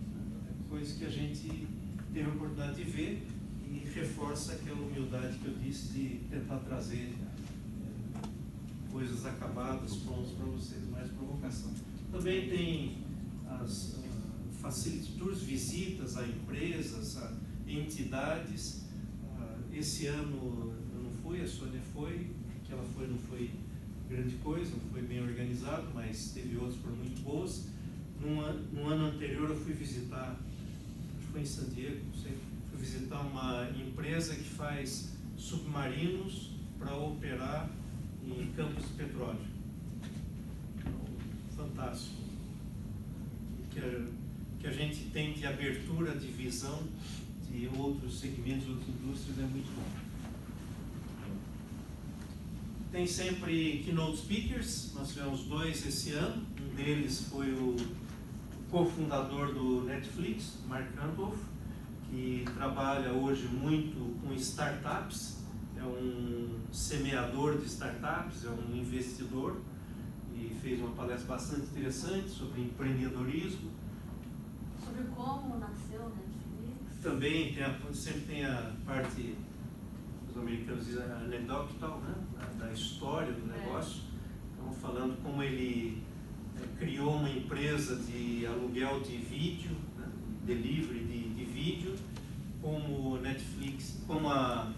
é coisa que a gente teve a oportunidade de ver e reforça aquela humildade que eu disse de tentar trazer coisas acabadas, prontas para vocês, mais provocação. Também tem as facility tours, visitas a empresas, a entidades. Esse ano eu não fui, a Sônia foi, que ela foi, não foi grande coisa, não foi bem organizado, mas teve outros que foram muito boas. No ano anterior eu fui visitar, acho que foi em San Diego, não sei, fui visitar uma empresa que faz submarinos para operar em campos de petróleo. Fantástico. Que a gente tem de abertura de visão de outros segmentos, outras indústrias, é muito bom. Tem sempre keynote speakers, nós tivemos 2 esse ano. Um deles foi o cofundador do Netflix, Mark Randolph, que trabalha hoje muito com startups, é um semeador de startups, é um investidor, e fez uma palestra bastante interessante sobre empreendedorismo. Sobre como nasceu o Netflix. Também sempre tem a parte, os americanos dizem, anecdotal, né? Da história do negócio. Então, falando como ele criou uma empresa de aluguel de vídeo, né? Delivery de vídeo, como Netflix, como a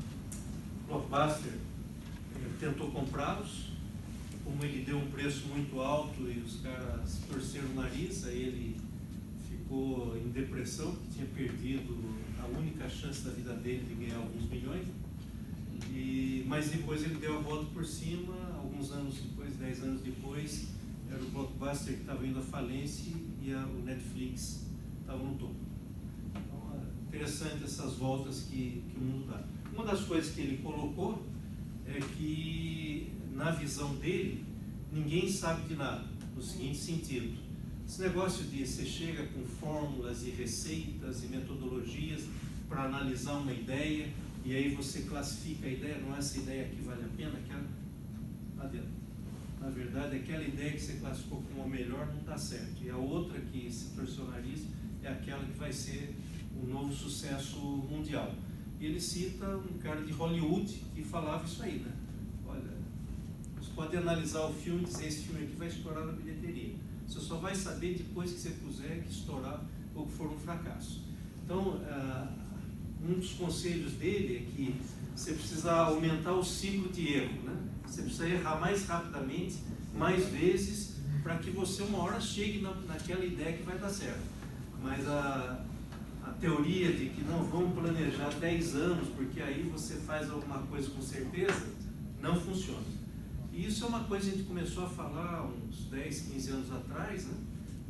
Blockbuster tentou comprá-los, como ele deu um preço muito alto e os caras torceram o nariz, aí ele ficou em depressão, porque tinha perdido a única chance da vida dele de ganhar alguns milhões. Mas depois ele deu a volta por cima, alguns anos depois, 10 anos depois, era o Blockbuster que estava indo à falência e o Netflix estava no topo. Então, é interessante essas voltas que o mundo dá. Uma das coisas que ele colocou é que, na visão dele, ninguém sabe de nada, no seguinte sentido: esse negócio de você chega com fórmulas e receitas e metodologias para analisar uma ideia, e aí você classifica a ideia, não é essa ideia aqui vale a pena, aquela lá dentro. Na verdade, aquela ideia que você classificou como a melhor não está certo, e a outra que se torceu o nariz é aquela que vai ser o novo sucesso mundial. E ele cita um cara de Hollywood que falava isso aí, né? Olha, você pode analisar o filme e dizer, esse filme aqui vai estourar na bilheteria. Você só vai saber depois que você puser que estourar ou que for um fracasso. Então, um dos conselhos dele é que você precisa aumentar o ciclo de erro, né? Você precisa errar mais rapidamente, mais vezes, para que você uma hora chegue naquela ideia que vai dar certo. Mas a teoria de que não, vamos planejar 10 anos, porque aí você faz alguma coisa com certeza, não funciona. E isso é uma coisa que a gente começou a falar uns 10, 15 anos atrás, né?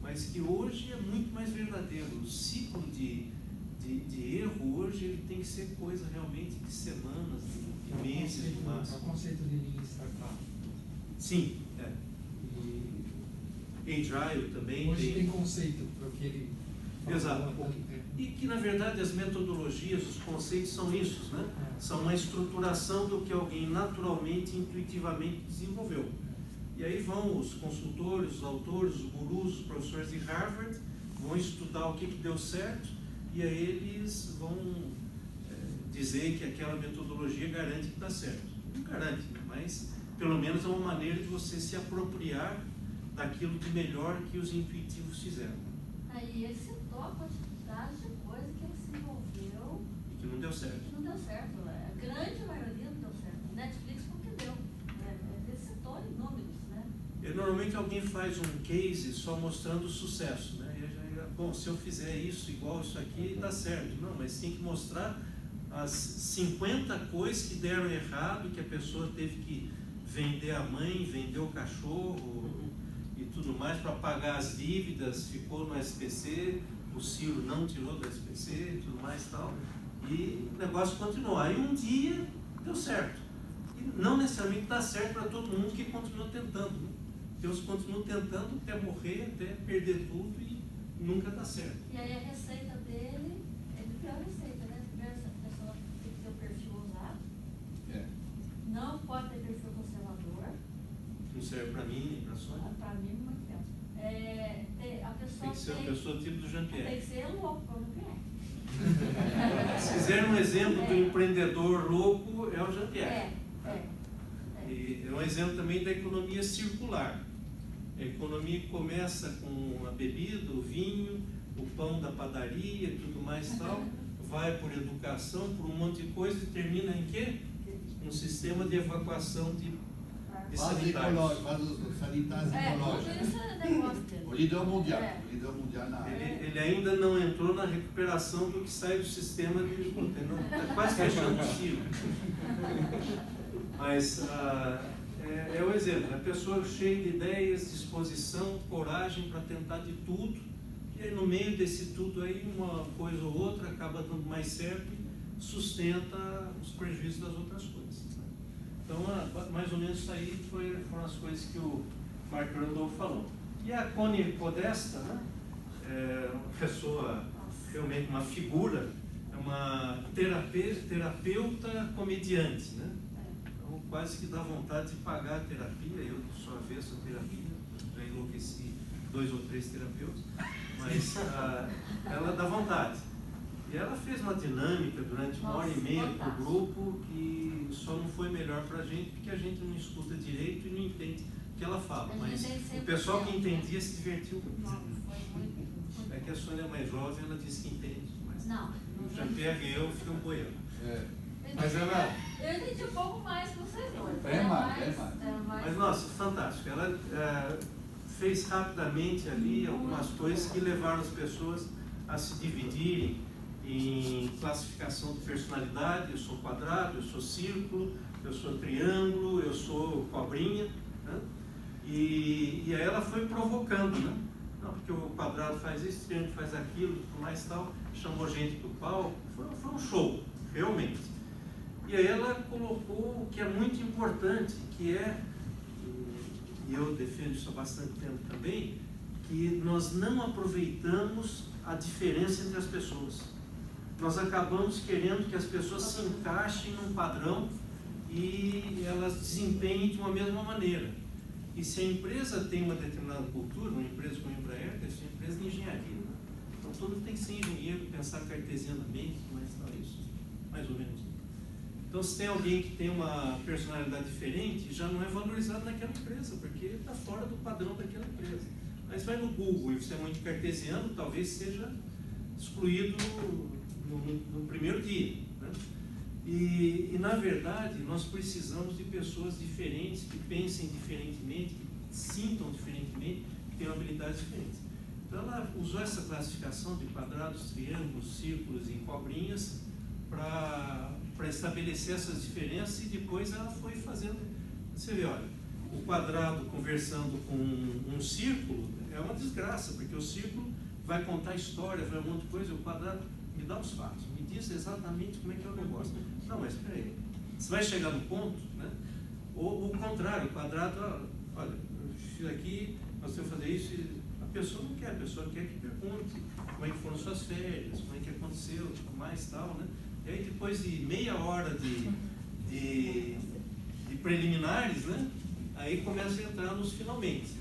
Mas que hoje é muito mais verdadeiro. O ciclo de erro hoje ele tem que ser coisa realmente de semanas, de meses, de máximo. É o conceito de startup. Sim, é. E Agile também. Hoje tem conceito para o que ele fala. Exato. E que, na verdade, as metodologias, os conceitos são isso, né? São uma estruturação do que alguém naturalmente, intuitivamente desenvolveu. E aí vão os consultores, os autores, os gurus, os professores de Harvard, vão estudar o que deu certo, e aí eles vão dizer que aquela metodologia garante que dá certo. Não garante, mas pelo menos é uma maneira de você se apropriar daquilo de melhor que os intuitivos fizeram. Aí ele citou a quantidade de coisa que ele se envolveu e que não deu certo. Que não deu certo. A grande maioria não deu certo. Netflix porque deu. Ele citou em números, né? E normalmente alguém faz um case só mostrando o sucesso, né? Bom, se eu fizer isso igual isso aqui, dá certo. Não, mas tem que mostrar as 50 coisas que deram errado, que a pessoa teve que vender a mãe, vender o cachorro e tudo mais para pagar as dívidas, ficou no SPC, o Ciro não tirou do SPC e tudo mais e tal. E o negócio continuou. Aí um dia deu certo. E não necessariamente dá certo para todo mundo que continua tentando, né? Deus continua tentando até morrer, até perder tudo e nunca dá certo. E aí a receita dele é a pior receita, né? Primeiro, essa pessoa tem que ter o perfil ousado. Não pode ter perfil conservador. Não serve para mim nem para a Sônia. Para mim, muito menos. A pessoa tem que ser uma pessoa tipo do Jean-Pierre. Tem que ser louco, como Jean-Pierre. Se fizer um exemplo do empreendedor louco, é o Jean-Pierre. E é um exemplo também da economia circular. A economia começa com a bebida, o vinho, o pão da padaria e tudo mais e tal, vai por educação, por um monte de coisa e termina em quê? Um sistema de evacuação de sanitários. Vasos sanitários Tudo ecológicos. isso é negócio dele. O líder mundial. É. O líder mundial na área. Ele ainda não entrou na recuperação do que sai do sistema de... Está quase fechando o ciclo. Mas é o exemplo, a pessoa cheia de ideias, disposição, coragem para tentar de tudo, e aí no meio desse tudo aí, uma coisa ou outra acaba dando mais certo e sustenta os prejuízos das outras coisas. Né? Então, mais ou menos isso aí foram as coisas que o Mark Randolph falou. E a Connie Podesta, né? É uma pessoa, realmente uma figura, é uma terapeuta comediante, né? Então, quase que dá vontade de pagar a terapia. Eu sou avesso à terapia, já enlouqueci 2 ou 3 terapeutas, mas ela dá vontade. E ela fez uma dinâmica durante 1h30 com o grupo que só não foi melhor para a gente, porque a gente não escuta direito e não entende o que ela fala. Mas o pessoal que entendia se divertiu muito. É que a Sônia é mais jovem, ela disse que entende, mas Não. o Jean-Pierre e eu ficamos boiando. Mas ela... Eu entendi um pouco mais que vocês dois. É mais. Mas, nossa, fantástico. Ela fez rapidamente ali algumas coisas que levaram as pessoas a se dividirem em classificação de personalidade. Eu sou quadrado, eu sou círculo, eu sou triângulo, eu sou cobrinha. Né? E aí ela foi provocando, né? Não, porque o quadrado faz isso, o triângulo faz aquilo, tudo mais e tal. Chamou gente para o palco. Foi um show, realmente. E aí ela colocou o que é muito importante, que é, e eu defendo isso há bastante tempo também, que nós não aproveitamos a diferença entre as pessoas. Nós acabamos querendo que as pessoas se encaixem num padrão e elas desempenhem de uma mesma maneira. E se a empresa tem uma determinada cultura, uma empresa como a Embraer, deve ser uma empresa de engenharia. Né? Então todo mundo tem que ser engenheiro, pensar cartesianamente, mas não é isso, mais ou menos. Então, se tem alguém que tem uma personalidade diferente, já não é valorizado naquela empresa, porque está fora do padrão daquela empresa. Mas vai no Google e você é muito cartesiano, talvez seja excluído no primeiro dia. Né? E, na verdade, nós precisamos de pessoas diferentes, que pensem diferentemente, que sintam diferentemente, que tenham habilidades diferentes. Então, ela usou essa classificação de quadrados, triângulos, círculos e cobrinhas para estabelecer essas diferenças, e depois ela foi fazendo. Você vê, olha, o quadrado conversando com um círculo é uma desgraça, porque o círculo vai contar história, vai um monte de coisa, e o quadrado me dá os fatos, me diz exatamente como é que é o negócio. Não, mas espera aí, você vai chegar no ponto, né? Ou o contrário, o quadrado, olha, eu fiz aqui, nós temos que fazer isso, e a pessoa não quer, a pessoa quer que pergunte como é que foram suas férias, como é que aconteceu, mais tal, né? E aí depois de meia hora de preliminares, né? Aí começa a entrar nos finalmente.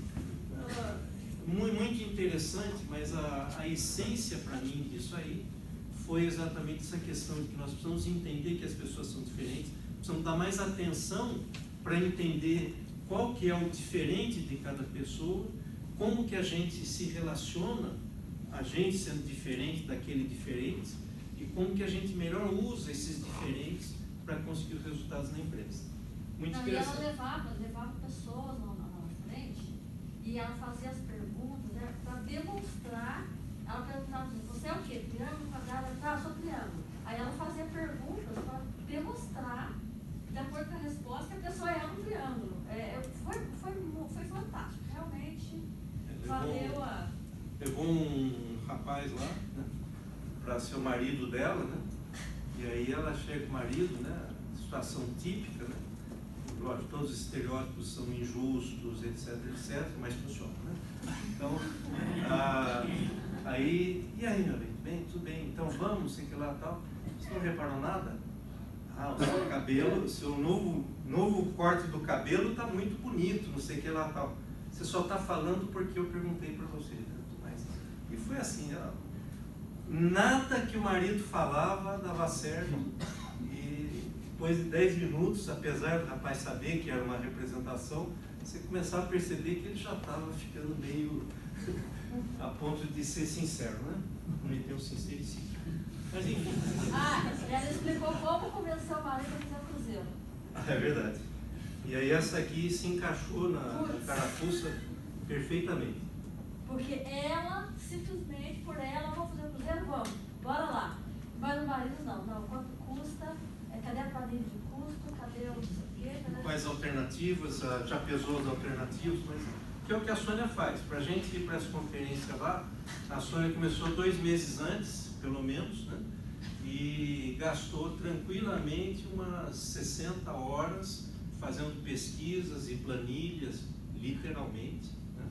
Muito interessante, mas a essência para mim disso aí foi exatamente essa questão de que nós precisamos entender que as pessoas são diferentes, precisamos dar mais atenção para entender qual que é o diferente de cada pessoa, como que a gente se relaciona, a gente sendo diferente daquele diferente, e como que a gente melhor usa esses diferentes para conseguir os resultados na empresa. Muito interessante. E ela levava pessoas na frente e ela fazia as perguntas, né, para demonstrar. Ela perguntava, você é o quê? Triângulo, quadrado? Eu sou triângulo. Aí ela fazia perguntas para demonstrar, de acordo com a resposta, que a pessoa é um triângulo. Foi fantástico, realmente valeu a... Levou um rapaz lá, né, para ser o marido dela, né? E aí ela chega com o marido, né? Situação típica, né? Lógico, todos os estereótipos são injustos, etc, mas funciona, né? Então, aí, e aí, meu bem, tudo bem, então vamos, sei que lá tal. Você não reparou nada? O seu cabelo, o seu novo corte do cabelo está muito bonito, não sei que lá tal. Você só está falando porque eu perguntei para você, né? Mas, e foi assim, nada que o marido falava dava certo, e depois de 10 minutos, apesar do rapaz saber que era uma representação, você começava a perceber que ele já estava ficando meio a ponto de ser sincero, né? Cometer um sincericídio. Mas enfim. Ela explicou como convencer o marido a fazer o cruzeiro. É verdade. E aí essa aqui se encaixou na carapuça perfeitamente. Porque ela, simplesmente por ela, vamos fazer o cruzeiro? Vamos, bora lá. Mas o marido não, quanto custa, cadê a planilha de custo, cadê o não sei o quê? Quais alternativas, já pesou as alternativas, mas que é o que a Sônia faz. Para a gente ir para essa conferência lá, a Sônia começou 2 meses antes, pelo menos, né? E gastou tranquilamente umas 60 horas fazendo pesquisas e planilhas, literalmente, né?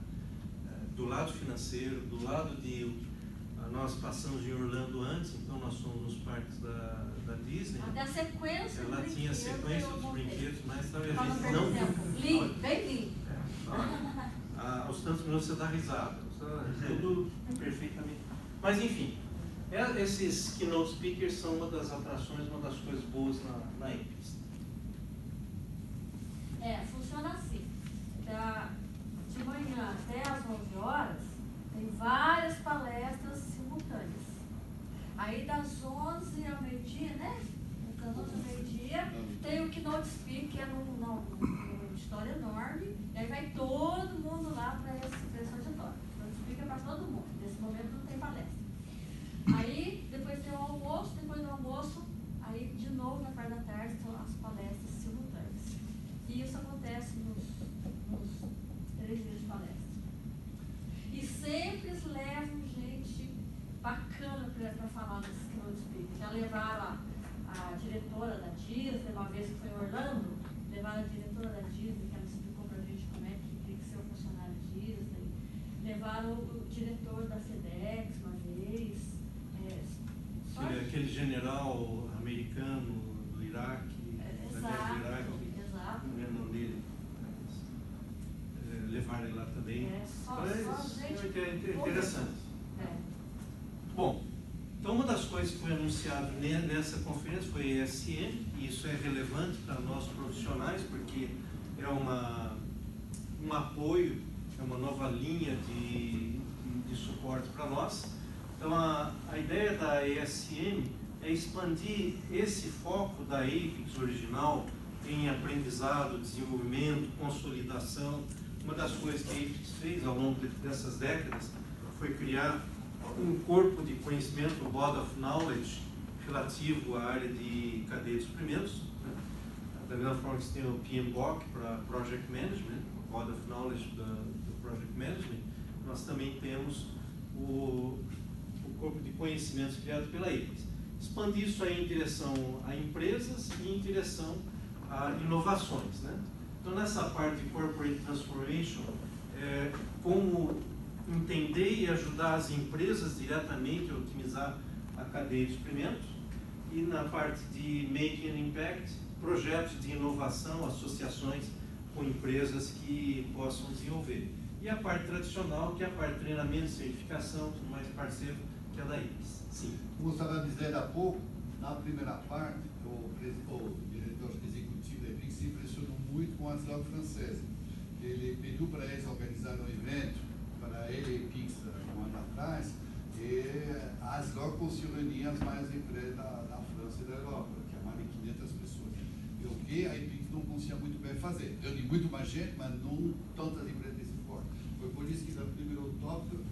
Do lado financeiro, do lado de... Nós passamos em Orlando antes, então nós somos nos parques da Disney. Até a sequência ela do tinha a sequência dos brinquedos, mas talvez a Fala, gente por não... exemplo, bem Lee. Aos tantos minutos você dá risada, tudo perfeitamente. Mas enfim, esses keynote speakers são uma das atrações, uma das coisas boas na Apex. Funciona assim. De manhã até às 11 horas, tem várias palestras simultâneas. Aí das 11 ao meio-dia, né? Das 11 ao meio-dia, tem o keynote speaker, que é num auditório enorme, e aí vai todo mundo lá para esse auditório. O keynote speaker é para todo mundo. Nesse momento não tem palestra. Aí depois tem o almoço, depois do almoço, aí de novo na parte da tarde estão as palestras simultâneas. E isso acontece nos 3 dias de palestra. E sempre eles levam gente bacana para falar nesse keynote speaker. Já levaram a diretora da Disney, uma vez que foi em Orlando, levaram a diretora da Disney, que ela explicou para a gente como é que tem que ser um funcionário Disney. Levaram o diretor da FedEx uma vez. Aquele general americano do Iraque, da guerra do Iraque, exato. não lembro o nome dele. Levaram ele lá também. É interessante. Bom, então uma das coisas que foi anunciado nessa conferência foi a ESM, e isso é relevante para nós profissionais, porque é um apoio, é uma nova linha de suporte para nós. Então a ideia da ESM é expandir esse foco da Apex original em aprendizado, desenvolvimento, consolidação. Uma das coisas que a Apex fez ao longo dessas décadas foi criar um corpo de conhecimento, o Body of Knowledge, relativo à área de cadeia de suprimentos, né? Da mesma forma que você tem o PMBOK para Project Management, o Body of Knowledge do Project Management, nós também temos o corpo de conhecimentos criado pela Apex. Expandir isso aí em direção a empresas e em direção a inovações, né? Então, nessa parte de Corporate Transformation, como entender e ajudar as empresas diretamente a otimizar a cadeia de suprimentos, e na parte de Making an Impact, projetos de inovação, associações com empresas que possam desenvolver. E a parte tradicional, que é a parte de treinamento, certificação, tudo mais parceiro, que é da Apex. Sim. Como estava dizendo há pouco, na primeira parte, o diretor executivo da Apex se impressionou muito com a ASLOG francesa. Ele pediu para eles organizar um evento para ele e Apex um ano atrás, e a ASLOG conseguiu reunir as maiores empresas da França e da Europa, que é mais de 500 pessoas. E o que a Apex não conseguia muito bem fazer. Reuniu muito mais gente, mas não tantas empresas desse porte. Foi por isso que no primeiro tópico,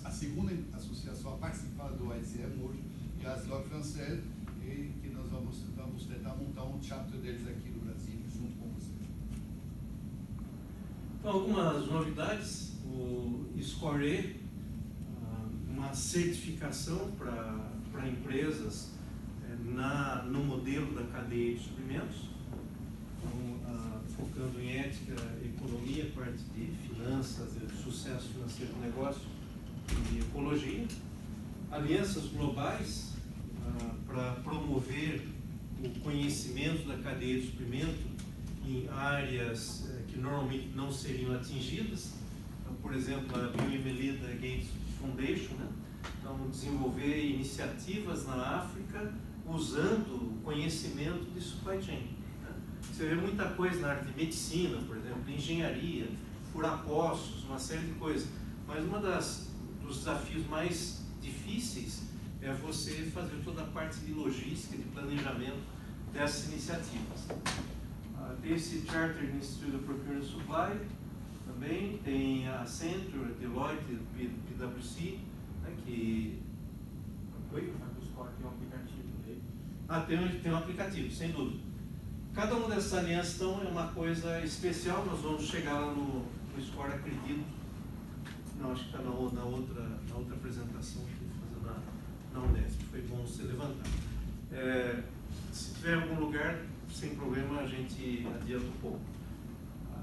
a segunda associação a participar do ICM hoje é a ASLOG francesa, e que nós vamos tentar montar um chapter deles aqui no Brasil, junto com vocês. Então, algumas novidades. O SCORE, uma certificação para empresas no modelo da cadeia de suprimentos, então, focando em ética, economia, parte de finanças, de sucesso financeiro do negócio e ecologia. Alianças globais para promover o conhecimento da cadeia de suprimento em áreas que normalmente não seriam atingidas. Então, por exemplo, a Bill e Melinda Gates Foundation, né? Então, desenvolver iniciativas na África usando o conhecimento de supply chain. Né? Você vê muita coisa na área de medicina, por exemplo, engenharia, furar poços, uma série de coisas. Mas dos desafios mais difíceis é você fazer toda a parte de logística, de planejamento dessas iniciativas. Tem esse Chartered Institute of Procurement Supply, também tem a Accenture, Deloitte, PwC, né, que... Oi? O Score tem um aplicativo dele. Tem um aplicativo, sem dúvida. Cada uma dessas alianças, então, é uma coisa especial. Nós vamos chegar lá no Score, acredito. Não, acho que está na outra apresentação que eu vou fazer na Unesp. Foi bom você levantar. Se tiver algum lugar, sem problema, a gente adianta um pouco.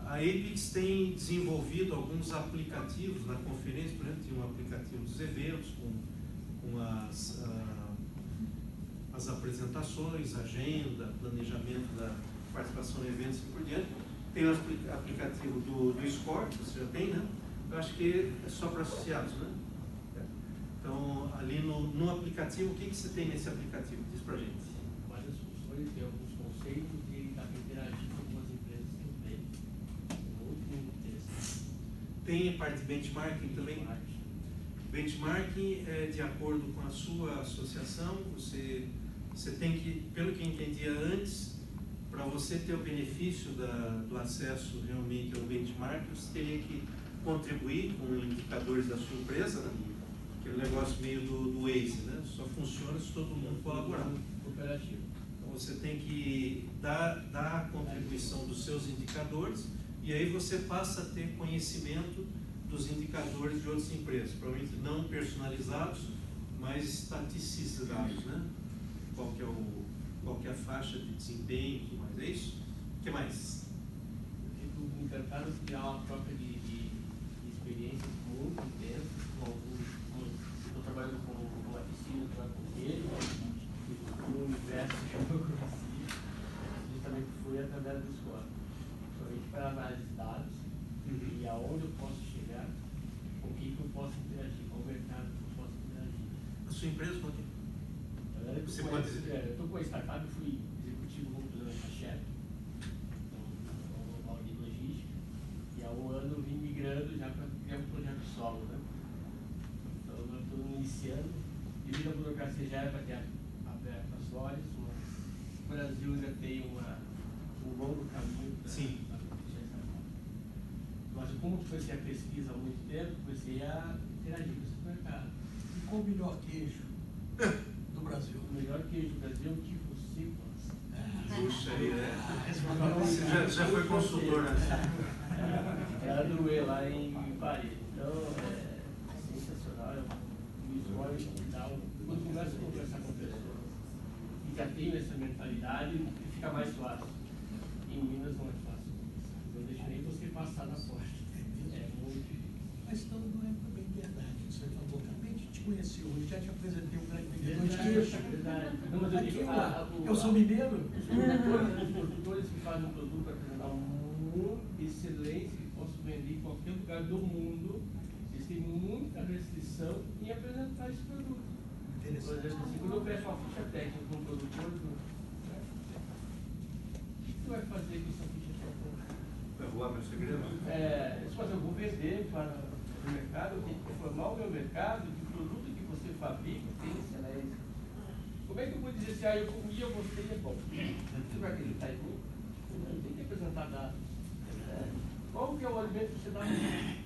A Apex tem desenvolvido alguns aplicativos na conferência, por exemplo, tem um aplicativo dos eventos, com as apresentações, agenda, planejamento da participação em eventos e por diante. Tem o aplicativo do Score, que você já tem, né? Eu acho que é só para associados, né? Então, ali no aplicativo, o que você tem nesse aplicativo? Diz pra gente. Várias funções, tem alguns conceitos e dá para interagir com algumas empresas também. Muito interessante. Tem a parte de benchmarking também? Benchmarking é de acordo com a sua associação. Você tem que, pelo que eu entendia antes, para você ter o benefício do acesso realmente ao benchmark, você teria que contribuir com indicadores da sua empresa, né? Aquele negócio meio do Waze, né? Só funciona se todo mundo colaborar. Cooperativo. Então você tem que dar a contribuição dos seus indicadores e aí você passa a ter conhecimento dos indicadores de outras empresas, provavelmente não personalizados, mas estaticizados, né? Qual que é a faixa de desempenho, o que mais? É isso? O que mais? Eu fico encantado de criar uma troca de experiências muito intensas com alguns. Estou trabalhando com a piscina, com ele, no universo que eu conheci, justamente foi através do Score, somente para análise de dados e aonde eu posso chegar, com o que eu posso interagir, com o mercado que eu posso interagir. A sua empresa qual que é? Você pode dizer? Eu estou com a startup, eu fui executivo computador da chefe, global de logística, e há um ano eu vim migrando já para criar um projeto solo, né? Então nós estamos iniciando, devido à burocracia já é para ter aberto as lojas, mas o Brasil ainda tem um longo caminho para fechar essa parte. Mas como comecei a pesquisa há muito tempo, comecei a interagir com esse mercado. E qual o melhor queijo do Brasil? O melhor queijo do Brasil é o tipo Cipas. Puxa aí, né? Você já foi consultor, né? É a Druê lá em Paris. Então, é sensacional. É um visual digital. Quando começa a conversar com pessoas que já têm essa mentalidade, fica mais fácil. Em Minas não é fácil. Não deixa nem você passar na porta. É muito difícil. Mas então não é também verdade. Você falou, acabei de te conhecer hoje, já te apresentei um grande vendedor de queijo. Verdade. Não, mas eu Aqui, digo, eu sou mineiro. Os produtores que fazem um produto para apresentar uma excelência que posso vender em qualquer lugar do mundo, eles têm muita restrição em apresentar esse produto. Por exemplo, assim, quando eu peço uma ficha técnica para um produtor, o que você vai fazer com essa ficha técnica? Vai roubar meu segredo? Eu vou vender para o mercado, eu tenho que informar o meu mercado que o produto que você fabrica tem excelência. Como é que eu vou dizer se eu comi, eu gostei, é bom? Você vai acreditar em mim? Não tem que apresentar dados. Qual que é o alimento que você dá?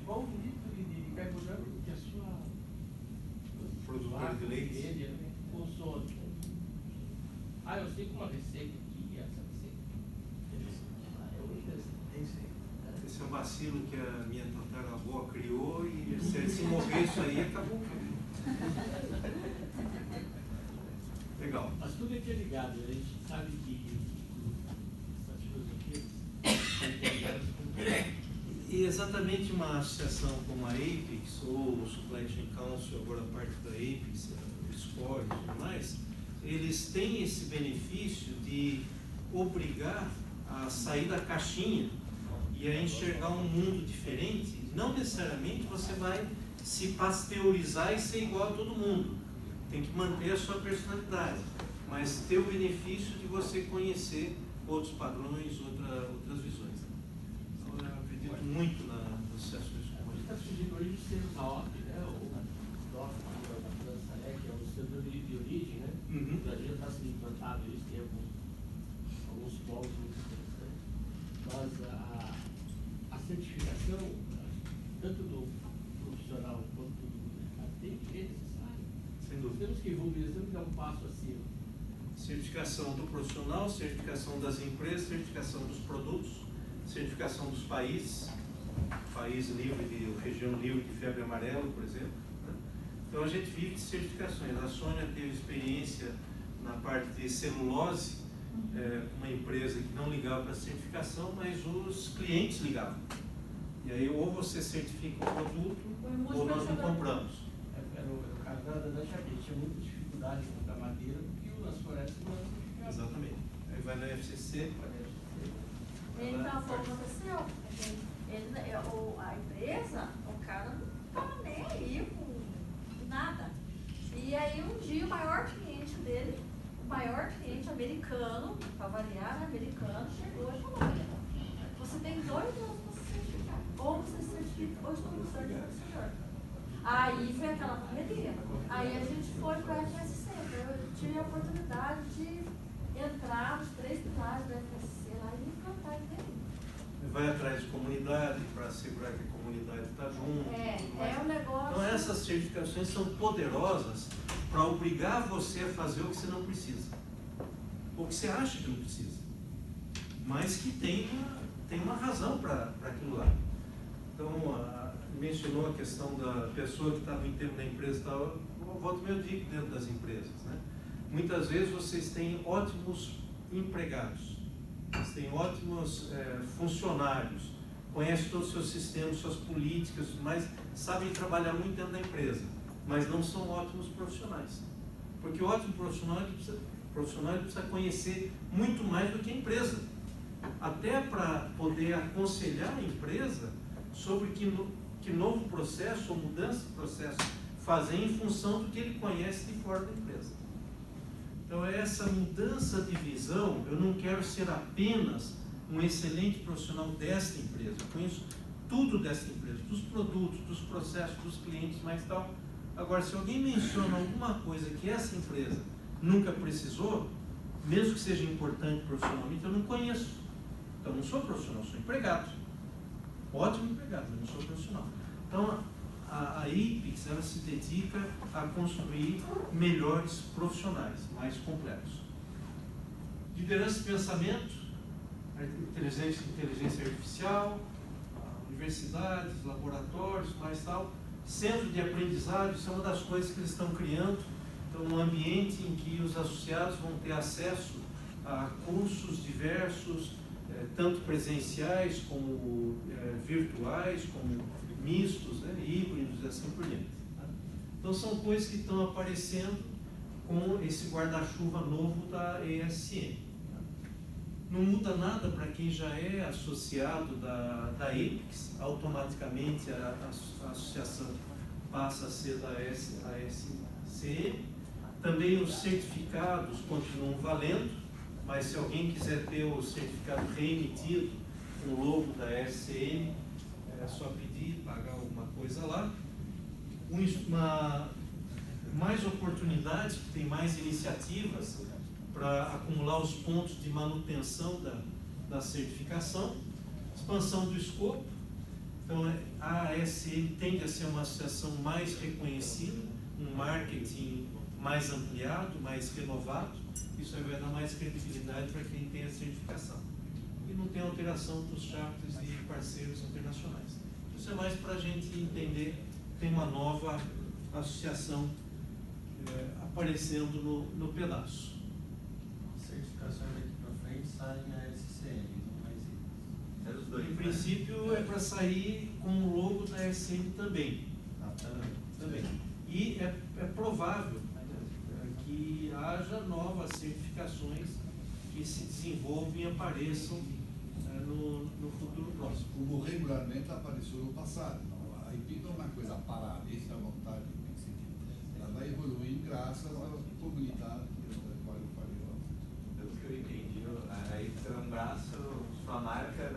Qual o litro de carboidrato que a sua produtor de leite consome? Eu sei que uma receita aqui é essa receita. É muito interessante. Esse é um vacilo que a minha tataravó criou e se morrer isso aí, acabou. Legal. Mas tudo é interligado, a gente sabe que essas filosofias são interligadas com tudo. E exatamente uma associação como a Apex, ou o Supply Chain Council, agora parte da Apex, o Score e tudo mais, eles têm esse benefício de obrigar a sair da caixinha e a enxergar um mundo diferente. Não necessariamente você vai se pasteurizar e ser igual a todo mundo. Tem que manter a sua personalidade. mas ter o benefício de você conhecer outros padrões, outras visões. Então, eu acredito muito no sucesso disso. Está surgindo hoje o selo da OP, né? O DOF, da Saré, que é o selo de origem, né? Uhum. O Brasil está sendo implantado, eles têm alguns povos muito interessantes, mas a certificação, tanto do profissional quanto do mercado, é necessário. Sem dúvida. Temos que evoluir, temos que dar um passo acima. Certificação do profissional, certificação das empresas, certificação dos produtos, certificação dos países, país livre de região livre de febre amarela, por exemplo. Né? Então a gente vive de certificações. A Sônia teve experiência na parte de celulose, uma empresa que não ligava para certificação, mas os clientes ligavam. E aí ou você certifica o produto ou nós não compramos. Era o caso da Xavier, tinha muita dificuldade com a madeira, porque as florestas não eram certificadas. Exatamente. Aí vai na FCC. Então, foi o que aconteceu. A empresa, o cara não estava nem aí com nada. E aí, um dia, o maior cliente dele, o maior cliente americano, para variar, né, americano, chegou e falou: você tem 2 anos para se certificar. Ou você se certifica, ou estou no senhor. Aí foi aquela correria. Aí a gente foi para a FSC. Eu tive a oportunidade de entrar nos 3 pilares da FSC lá e implantar ele. Vai atrás de comunidade para assegurar que a comunidade está junto. É um negócio. Então essas certificações são poderosas para obrigar você a fazer o que você não precisa. Ou que você acha que não precisa. Mas que tem uma razão para aquilo lá. Então, mencionou a questão da pessoa que está no enterro da empresa e tal. Eu volto meu digo dentro das empresas. Né? Muitas vezes vocês têm ótimos empregados. Vocês têm ótimos funcionários, conhecem todos os seus sistemas, suas políticas, mas sabem trabalhar muito dentro da empresa, mas não são ótimos profissionais. Porque o ótimo profissional precisa conhecer muito mais do que a empresa, até para poder aconselhar a empresa sobre que novo processo ou mudança de processo fazer em função do que ele conhece de fora da empresa. Então, essa mudança de visão, eu não quero ser apenas um excelente profissional desta empresa. Eu conheço tudo dessa empresa, dos produtos, dos processos, dos clientes, mais tal. Agora, se alguém menciona alguma coisa que essa empresa nunca precisou, mesmo que seja importante profissionalmente, eu não conheço. Então, eu não sou profissional, sou empregado. Ótimo empregado, mas não sou profissional. Então, a IPIX, ela se dedica a construir melhores profissionais, mais completos. Liderança e pensamento, inteligência artificial, universidades, laboratórios, mais tal. Centro de aprendizado, isso é uma das coisas que eles estão criando. Então, um ambiente em que os associados vão ter acesso a cursos diversos, tanto presenciais como virtuais, como mistos, híbridos e assim por diante. Tá? Então são coisas que estão aparecendo com esse guarda-chuva novo da ESN. Tá? Não muda nada para quem já é associado da EPIX, automaticamente a associação passa a ser da ASCM. Também os certificados continuam valendo, mas se alguém quiser ter o certificado reemitido com o logo da ESN, é só pedir, pagar alguma coisa lá. Mais oportunidades, tem mais iniciativas para acumular os pontos de manutenção da certificação. Expansão do escopo. Então, a ASN tende a ser uma associação mais reconhecida, um marketing mais ampliado, mais renovado. Isso aí vai dar mais credibilidade para quem tem a certificação. E não tem alteração dos chapters e parceiros internacionais. Isso é mais para a gente entender que tem uma nova associação aparecendo no pedaço. Certificações daqui para frente saem na SCM, não mais IPIX. Em princípio é para sair com o logo da SCM também. Também. E é provável que haja novas certificações que se desenvolvam e apareçam no futuro próximo. Como regularmente apareceu no passado. A IPIX não é uma coisa parada, essa é a vontade do princípio. Ela vai evoluir graças à comunidade da qual eu comprar sua marca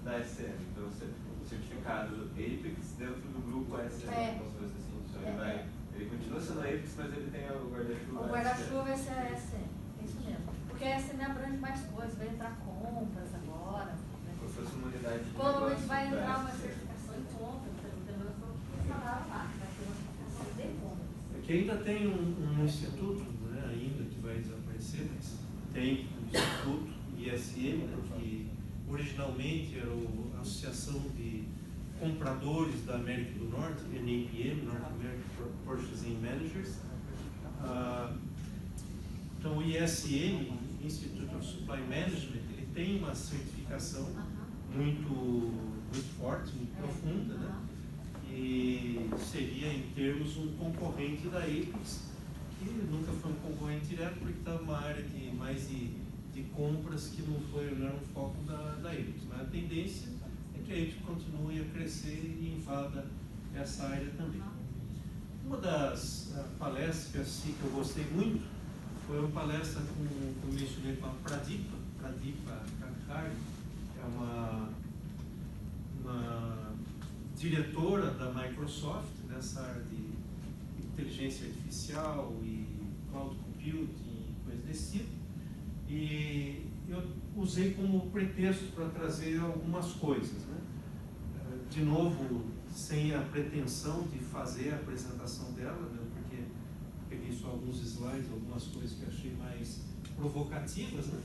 da SM. Então, o certificado Apex dentro do grupo SM. Então, se você assim, ele continua sendo Apex, mas ele tem o guarda-chuva. O guarda-chuva vai ser a SM, é isso mesmo. Porque a SM abrange mais coisas, vai entrar compras agora. Né? Como se fosse uma unidade de provavelmente negócio vai entrar da uma SM. certificação em compras, entendeu? Foi o que falaram lá, vai ter uma certificação de compras. É que ainda tem um instituto, né, ainda que vai desaparecer, mas tem um instituto ISM, né, que originalmente era a Associação de Compradores da América do Norte, NAPM, North American Purchasing Managers. Então o ISM, Institute of Supply Management, ele tem uma certificação muito forte, muito profunda, né? E seria em termos um concorrente da Apex, que nunca foi um concorrente direto porque estava numa área de compras que não era um foco da Apex. Mas a tendência é que a Apex continue a crescer e invada essa área também. Uma das palestras que eu assisti que eu gostei muito foi uma palestra que eu mencionei com a Pradeepa Kakhari, que é uma diretora da Microsoft nessa área de inteligência artificial e cloud computing e coisas desse tipo. E eu usei como pretexto para trazer algumas coisas, né? De novo, sem a pretensão de fazer a apresentação dela, né? Porque peguei só alguns slides, algumas coisas que eu achei mais provocativas, né?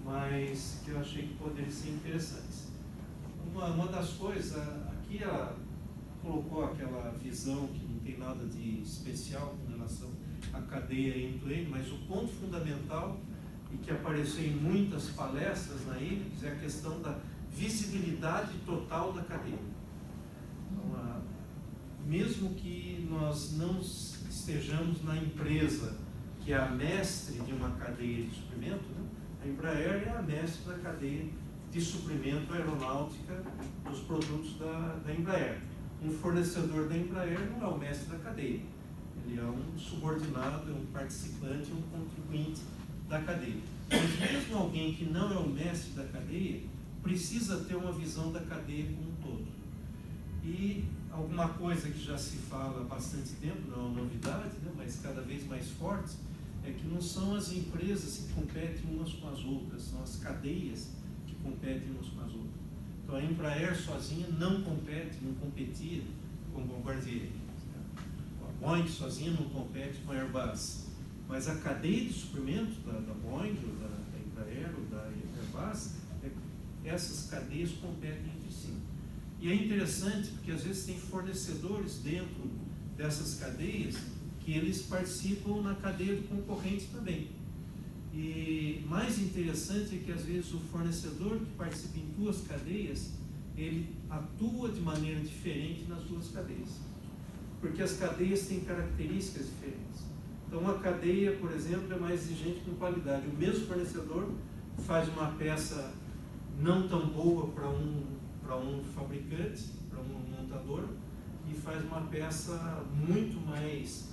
Mas que eu achei que poderiam ser interessantes. Uma das coisas, aqui ela colocou aquela visão que não tem nada de especial com relação à cadeia end-to-end, mas o ponto fundamental e que apareceu em muitas palestras na Apex é a questão da visibilidade total da cadeia. Então, mesmo que nós não estejamos na empresa que é a mestre de uma cadeia de suprimento, né? A Embraer é a mestre da cadeia de suprimento aeronáutica dos produtos da Embraer. Um fornecedor da Embraer não é o mestre da cadeia, ele é um subordinado, é um participante, um contribuinte da cadeia. Mas mesmo alguém que não é o mestre da cadeia, precisa ter uma visão da cadeia como um todo. E alguma coisa que já se fala há bastante tempo, não é uma novidade, né, mas cada vez mais forte, é que não são as empresas que competem umas com as outras, são as cadeias que competem umas com as outras. Então a Embraer sozinha não compete, não competia com Bombardier. A Boeing sozinha não compete com a Airbus. Mas a cadeia de suprimento da Boeing, ou da Embraer, ou da Airbus, essas cadeias competem entre si. E é interessante porque às vezes tem fornecedores dentro dessas cadeias que eles participam na cadeia do concorrente também. E mais interessante é que às vezes o fornecedor que participa em duas cadeias, ele atua de maneira diferente nas duas cadeias. Porque as cadeias têm características diferentes. Então uma cadeia, por exemplo, é mais exigente com qualidade. O mesmo fornecedor faz uma peça não tão boa para um fabricante, para uma montadora, e faz uma peça muito mais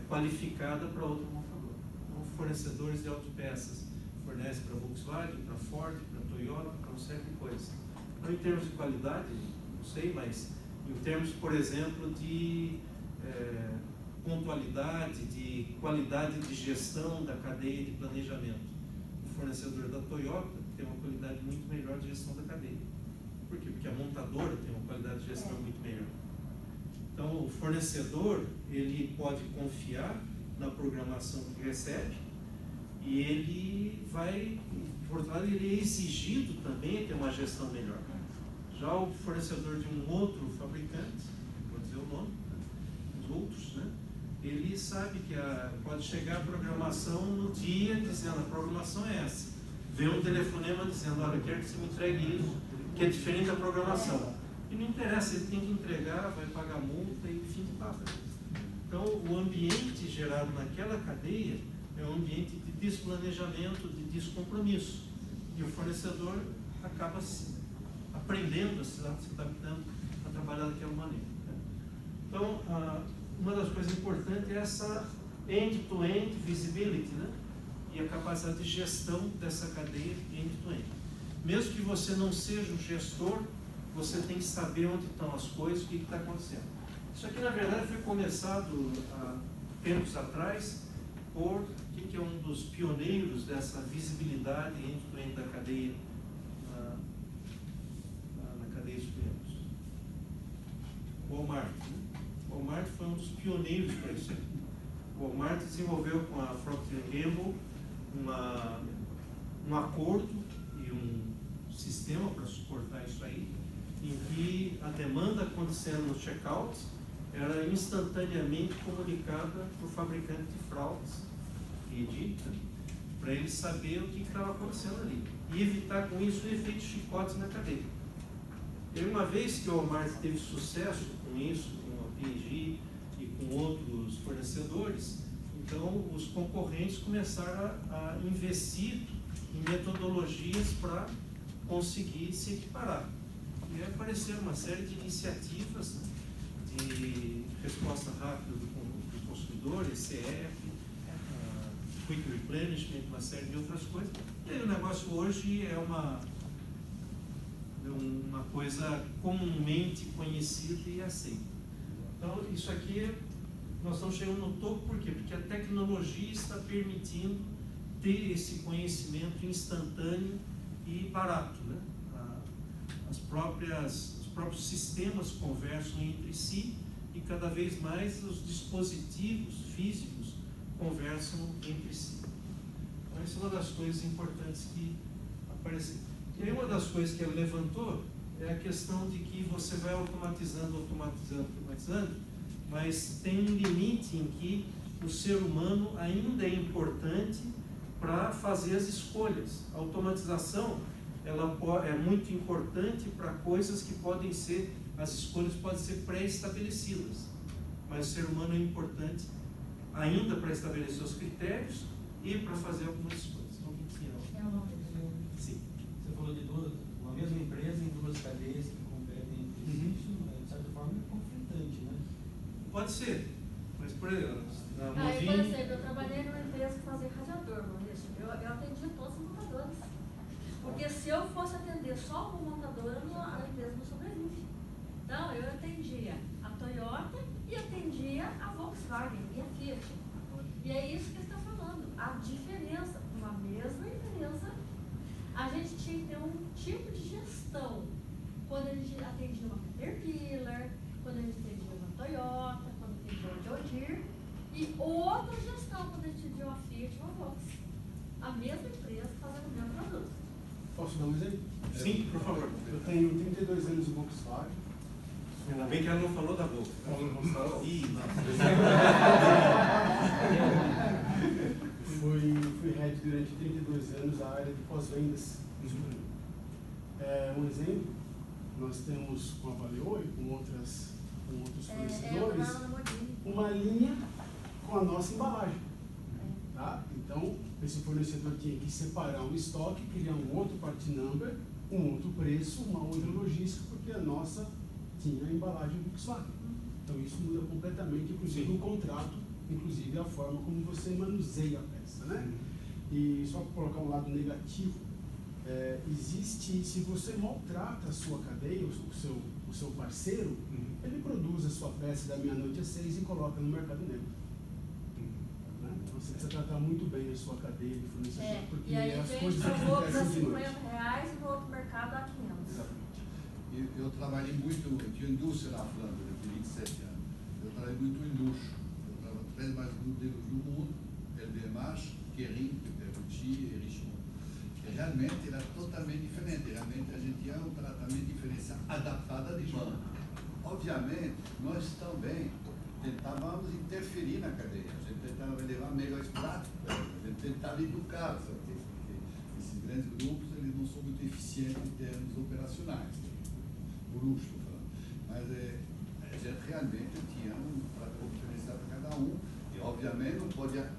qualificada para outro montador. Então, fornecedores de autopeças fornecem para Volkswagen, para Ford, para Toyota, para uma série de coisas. Então, em termos de qualidade, não sei, mas em termos, por exemplo, de pontualidade, de qualidade de gestão da cadeia de planejamento. O fornecedor da Toyota tem uma qualidade muito melhor de gestão da cadeia. Por quê? Porque a montadora tem uma qualidade de gestão muito melhor. Então, o fornecedor, ele pode confiar na programação que recebe e ele vai, por outro lado, ele é exigido também a ter uma gestão melhor. Já o fornecedor de um outro fabricante, vou dizer o nome, né, os outros, né, ele sabe que pode chegar a programação no dia dizendo a programação é essa. Vem um telefonema dizendo, olha, eu quero que você me entregue isso, que é diferente da programação. E não interessa, ele tem que entregar, vai pagar multa e fim de papo. Então, o ambiente gerado naquela cadeia é um ambiente de desplanejamento, de descompromisso. E o fornecedor acaba aprendendo, se adaptando a trabalhar daquela maneira. Então, uma das coisas importantes é essa end-to-end visibility, né? E a capacidade de gestão dessa cadeia end-to-end. mesmo que você não seja um gestor, você tem que saber onde estão as coisas, o que está acontecendo. Isso aqui, na verdade, foi começado há tempos atrás por que é um dos pioneiros dessa visibilidade dentro da cadeia, na cadeia de suprimentos. O Walmart. O Walmart foi um dos pioneiros para isso. O Walmart desenvolveu com a Procter & Gamble um acordo e um sistema para suportar isso aí, em que a demanda acontecendo no checkout era instantaneamente comunicada para o fabricante de fraldas e dita, para ele saber o que estava acontecendo ali e evitar com isso o efeito chicote na cadeia. E uma vez que o Walmart teve sucesso com isso, com a P&G e com outros fornecedores, então os concorrentes começaram a investir em metodologias para conseguir se equiparar. E aí apareceram uma série de iniciativas, né, de resposta rápida do consumidor, ECF, Quick Replenishment, uma série de outras coisas. E aí o negócio hoje é uma coisa comumente conhecida e aceita. Então, isso aqui, nós estamos chegando no topo, por quê? Porque a tecnologia está permitindo ter esse conhecimento instantâneo e barato, né? Os próprios sistemas conversam entre si e cada vez mais os dispositivos físicos conversam entre si. Então, essa é uma das coisas importantes que apareceu. E aí, uma das coisas que ele levantou é a questão de que você vai automatizando, mas tem um limite em que o ser humano ainda é importante para fazer as escolhas. A automatização, ela é muito importante para coisas que podem ser, as escolhas podem ser pré-estabelecidas, mas o ser humano é importante ainda para estabelecer os critérios e para fazer algumas escolhas. Então, sim. Você falou de uma mesma empresa em duas cadeias que competem entre si. Isso, de certa forma, é conflitante, né? Pode ser, mas por exemplo, por exemplo, eu trabalhei numa empresa que fazia radiador, Maurício. Eu atendia todos os montadores. Porque se eu fosse atender só uma montadora, a empresa não sobrevive. Então, eu atendia a Toyota e atendia a Volkswagen e a Fiat. E é isso que você está falando. A diferença, uma mesma empresa, a gente tinha que ter um tipo de gestão. Quando a gente atendia uma Caterpillar, quando a gente atendia uma Toyota, quando atendia uma John Deere, e outra gestão quando a gente atendia uma Fiat e uma Volkswagen. A mesma empresa fazendo o mesmo produto. Posso dar um exemplo? Sim, por favor. Eu tenho 32 anos de Volkswagen. Ainda bem que ela não falou da boca. Fui head durante 32 anos a área de pós-vendas. Um exemplo, nós temos com a Valeo e com outros fornecedores uma linha com a nossa embalagem. Tá? Então, esse fornecedor tinha que separar um estoque, criar um outro part number, um outro preço, uma outra logística, porque a nossa tinha a embalagem Volkswagen. Então, isso muda completamente, inclusive o contrato, inclusive a forma como você manuseia a peça, né? E só para colocar um lado negativo, existe, se você maltrata a sua cadeia, o seu parceiro, ele produz a sua peça da meia-noite às 6 e coloca no mercado negro. Então, você precisa tratar muito bem a sua cadeia de fornecedor, porque e aí as vem coisas para acontecem de noite. R$50 e no outro mercado a 500. Exatamente. Eu trabalhei muito, eu tinha indústria na Flandres, eu tinha 27 anos. Eu trabalhei muito em luxo. Eu trabalhei nos 3 mais grupos de luxo do mundo, LVMH, Kering, Gucci e Richemont. E realmente era totalmente diferente. Realmente a gente tinha um tratamento diferenciado, adaptado à demanda. Obviamente, nós também tentávamos interferir na cadeia. A gente tentava levar melhores práticas, a gente tentava educar, porque esses grandes grupos eles não são muito eficientes em termos operacionais. O luxo, estou falando. Mas a gente realmente tinha um tratamento diferenciado para cada um, e obviamente não podia,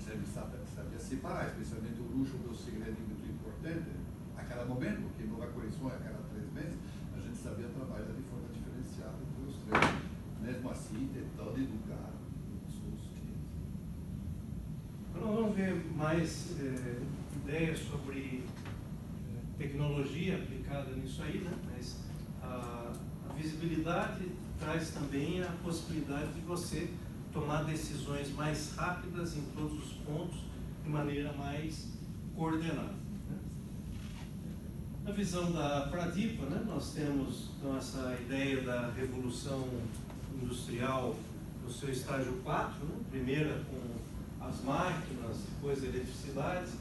sabia separar, especialmente o luxo, o meu segredo muito importante, a cada momento, porque nova coleção é a cada 3 meses, a gente sabia trabalhar de forma diferenciada entre os 3. Mesmo assim, tentando educar os clientes. Nós vamos ver mais ideias sobre tecnologia aplicada nisso aí, né? Mas a visibilidade traz também a possibilidade de você tomar decisões mais rápidas em todos os pontos, de maneira mais coordenada. Né? Na visão da Pradipa, né, nós temos então, essa ideia da revolução industrial no seu estágio 4, né? Primeira com as máquinas, depois a eletricidade,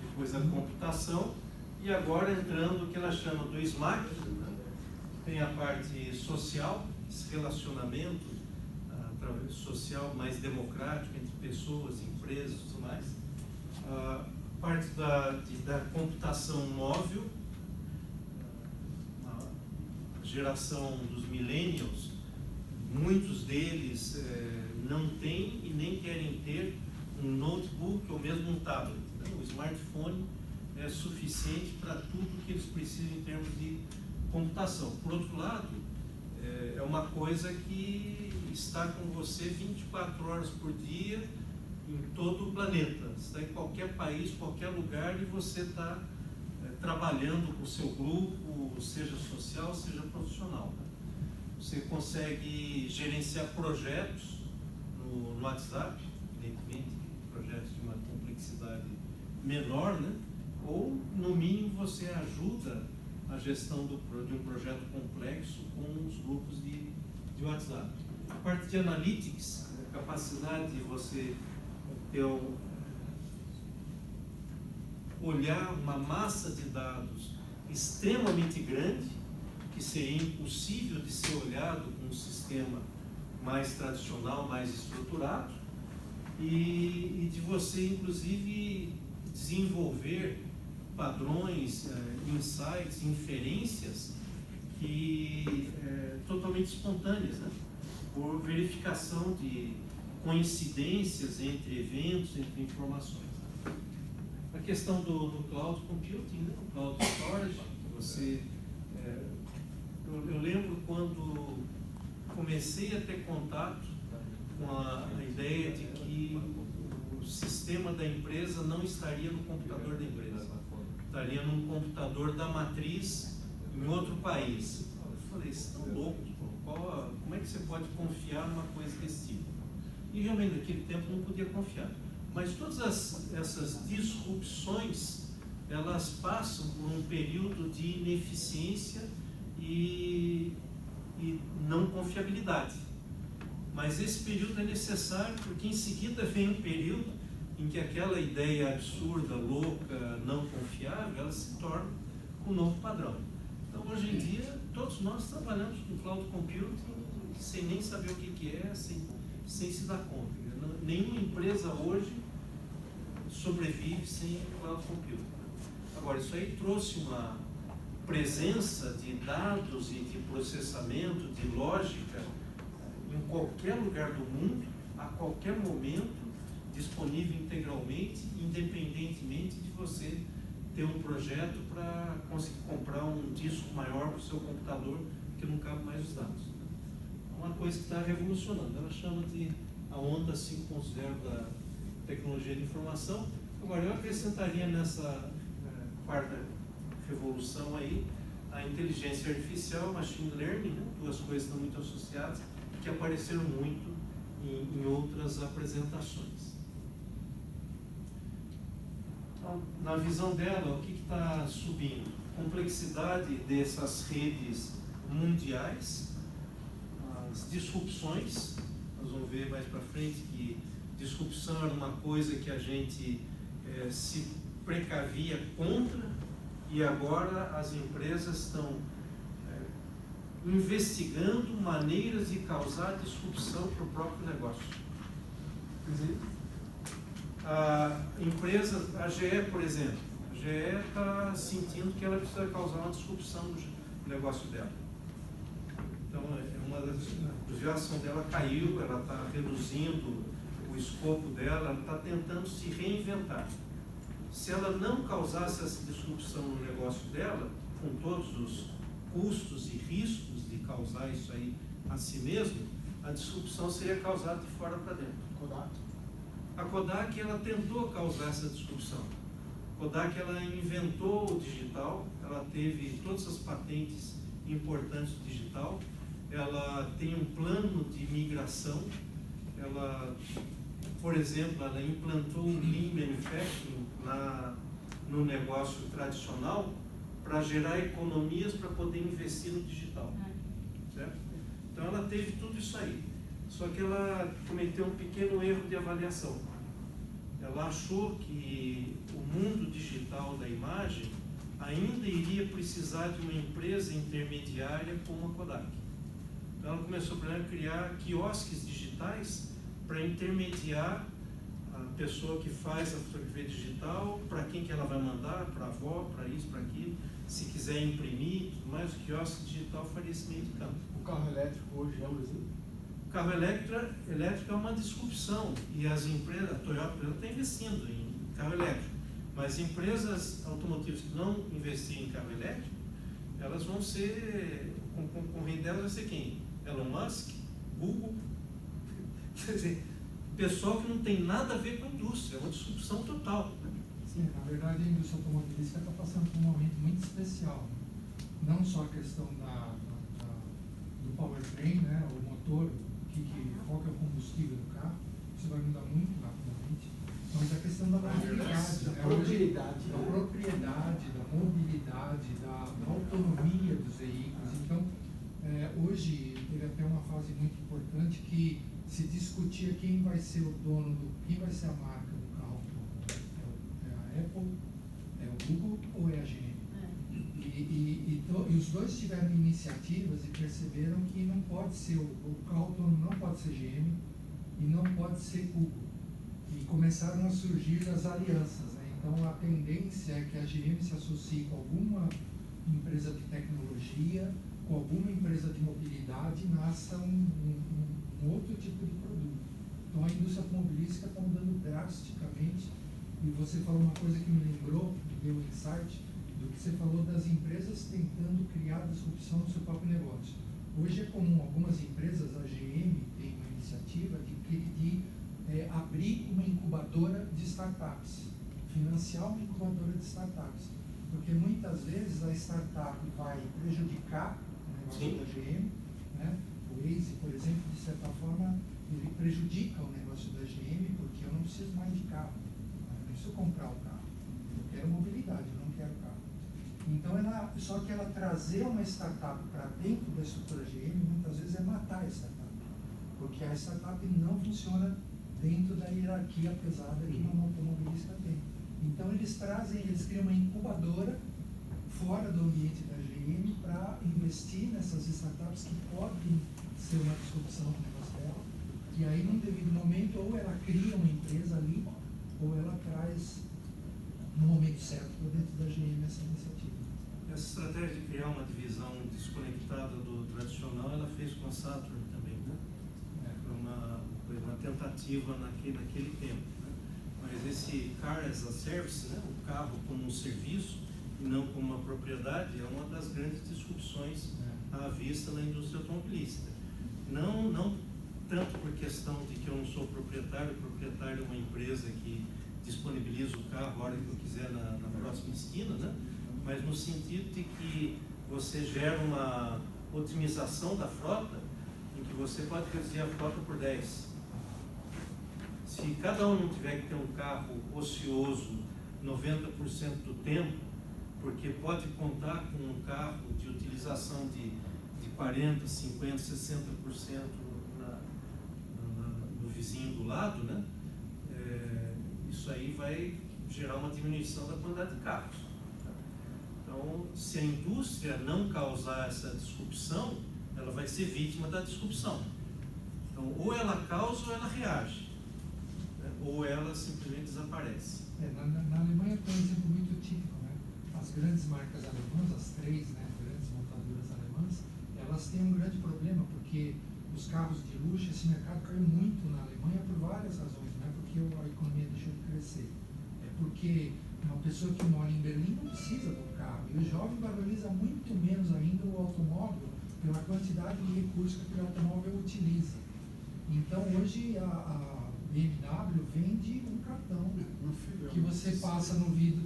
depois a computação, e agora entrando o que ela chama do SMART, né? Tem a parte social, esse relacionamento social mais democrático entre pessoas, empresas e tudo mais. A parte da computação móvel, a geração dos millennials, muitos deles não têm e nem querem ter um notebook ou mesmo um tablet. Então, o smartphone é suficiente para tudo que eles precisam em termos de computação. Por outro lado, é uma coisa que está com você 24 horas por dia em todo o planeta. Você está em qualquer país, qualquer lugar, e você está trabalhando com o seu grupo, seja social, seja profissional. Né? Você consegue gerenciar projetos no WhatsApp, evidentemente, projetos de uma complexidade menor, né? Ou, no mínimo, você ajuda a gestão de um projeto complexo com os grupos de WhatsApp. A parte de analytics, a capacidade de você ter olhar uma massa de dados extremamente grande, que seria impossível de ser olhado com um sistema mais tradicional, mais estruturado, e de você, inclusive, desenvolver padrões, insights, inferências totalmente espontâneas, né? Por verificação de coincidências entre eventos, entre informações. A questão do cloud computing, né? O cloud storage, eu lembro quando comecei a ter contato com a ideia de que o sistema da empresa não estaria no computador da empresa, estaria num computador da matriz em outro país. Eu falei, vocês estão loucos, como é que você pode confiar numa coisa desse tipo? E realmente naquele tempo não podia confiar. Mas todas essas disrupções, elas passam por um período de ineficiência e não confiabilidade. Mas esse período é necessário porque em seguida vem um período em que aquela ideia absurda, louca, não confiável, ela se torna um novo padrão. Então, hoje em dia, todos nós trabalhamos com cloud computing sem nem saber o que é, sem se dar conta. Nenhuma empresa hoje sobrevive sem cloud computing. Agora, isso aí trouxe uma presença de dados e de processamento, de lógica, em qualquer lugar do mundo, a qualquer momento, disponível integralmente, independentemente de você ter um projeto para conseguir comprar um disco maior para o seu computador, que não cabe mais os dados. É uma coisa que está revolucionando. Ela chama de a onda 5.0 da tecnologia de informação. Agora, eu acrescentaria nessa quarta revolução aí a inteligência artificial, machine learning, né? Duas coisas estão muito associadas, que apareceram muito em outras apresentações. Então, na visão dela, o que está subindo? Complexidade dessas redes mundiais, as disrupções. Nós vamos ver mais para frente que disrupção era uma coisa que a gente se precavia contra, e agora as empresas estão investigando maneiras de causar disrupção para o próprio negócio. Quer dizer, a empresa, a GE, por exemplo, a GE está sentindo que ela precisa causar uma disrupção no negócio dela. Então, a ação dela caiu, ela está reduzindo o escopo dela, ela está tentando se reinventar. Se ela não causasse essa disrupção no negócio dela, com todos os custos e riscos de causar isso aí a si mesmo, a disrupção seria causada de fora para dentro. A Kodak, ela tentou causar essa disrupção. A Kodak, ela inventou o digital, ela teve todas as patentes importantes do digital, ela tem um plano de migração, ela, por exemplo, ela implantou um Lean Manufacturing no negócio tradicional para gerar economias para poder investir no digital, certo? Então ela teve tudo isso aí, só que ela cometeu um pequeno erro de avaliação. Ela achou que o mundo digital da imagem ainda iria precisar de uma empresa intermediária como a Kodak. Então ela começou a criar quiosques digitais para intermediar a pessoa que faz a fotografia digital, para quem que ela vai mandar, para a avó, para isso, para aquilo, se quiser imprimir, tudo mais, o quiosque digital faria esse meio de campo. O carro elétrico hoje é um exemplo? O carro elétrico é uma disrupção, e as empresas, a Toyota está investindo em carro elétrico, mas empresas automotivas que não investirem em carro elétrico, elas vão ser, o concorrente delas vai ser quem? Elon Musk, Google, quer dizer, pessoal que não tem nada a ver com a indústria, é uma disrupção total. Sim, na verdade a indústria automobilística está passando por um momento muito especial. Não só a questão do powertrain, né, o motor, qual que é o combustível do carro, isso vai mudar muito rapidamente, mas a questão da mobilidade, da propriedade, da mobilidade, da autonomia dos veículos. Então, hoje teve até uma fase muito importante que se discutia quem vai ser o dono, quem vai ser a marca do carro. É a Apple, é o Google ou é a GM? E os dois tiveram iniciativas e perceberam que não pode ser, o carro autônomo não pode ser GM e não pode ser Google. E começaram a surgir as alianças, né? Então a tendência é que a GM se associe com alguma empresa de tecnologia, com alguma empresa de mobilidade, e nasça um outro tipo de produto. Então a indústria automobilística está mudando drasticamente, e você falou uma coisa que me lembrou, me deu um insight, do que você falou das empresas tentando criar disrupção no seu próprio negócio. Hoje é comum algumas empresas, a GM tem uma iniciativa de abrir uma incubadora de startups, financiar uma incubadora de startups, porque muitas vezes a startup vai prejudicar o negócio da GM, né? O Waze, por exemplo, de certa forma, ele prejudica o negócio da GM, porque eu não preciso mais de carro, eu não preciso comprar o carro, eu quero mobilidade, eu não quero carro. Então, só que ela trazer uma startup para dentro da estrutura GM, muitas vezes é matar a startup, porque a startup não funciona dentro da hierarquia pesada que uma automobilística tem. Então, eles criam uma incubadora fora do ambiente da GM para investir nessas startups que podem ser uma disrupção no negócio dela. E aí, num devido momento, ou ela cria uma empresa ali, ou ela traz, no momento certo, para dentro da GM essa iniciativa. Essa estratégia de criar uma divisão desconectada do tradicional, ela fez com a Saturn também, né? Foi uma tentativa naquele tempo, né? Mas esse Car as a Service, né? O carro como um serviço e não como uma propriedade, é uma das grandes disrupções à vista na indústria automobilística. Não tanto por questão de que eu não sou proprietário é uma empresa que disponibiliza o carro a hora que eu quiser na próxima esquina, né? Mas no sentido de que você gera uma otimização da frota, em que você pode reduzir a frota por 10. Se cada um não tiver que ter um carro ocioso 90% do tempo, porque pode contar com um carro de utilização de 40%, 50%, 60% no vizinho do lado, né? Isso aí vai gerar uma diminuição da quantidade de carros. Então, se a indústria não causar essa disrupção, ela vai ser vítima da disrupção. Então, ou ela causa ou ela reage, né? Ou ela simplesmente desaparece. Na Alemanha tem um exemplo muito típico, né? As grandes marcas alemãs, as três, né, grandes montadoras alemãs, elas têm um grande problema, porque os carros de luxo, esse mercado caiu muito na Alemanha por várias razões, não é porque a economia deixou de crescer, é porque uma pessoa que mora em Berlim não precisa do carro, e o jovem valoriza muito menos ainda o automóvel pela quantidade de recursos que aquele automóvel utiliza. Então hoje a BMW vende um cartão que você passa no vidro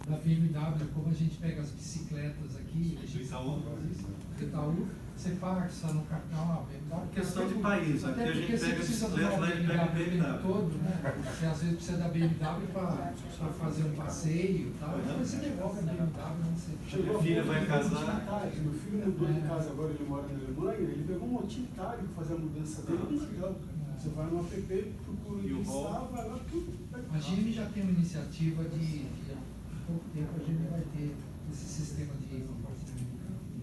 da BMW, como a gente pega as bicicletas aqui, a gente do Itaú, você passa no cartão, BMW. Questão de país, aqui a gente pega a bicicleta, lá ele pega a BMW. Todo, né? Você às vezes precisa da BMW para fazer um passeio e tal, depois você devolve a BMW, não sei. Minha filha vai casar. Meu filho mudou de casa agora, ele mora na Alemanha, ele pegou um utilitário para fazer a mudança dele, muito legal. Você vai no app, procura o lista, vai lá, tudo. A GM já tem uma iniciativa de pouco tempo a gente vai ter esse sistema de compartilhamento.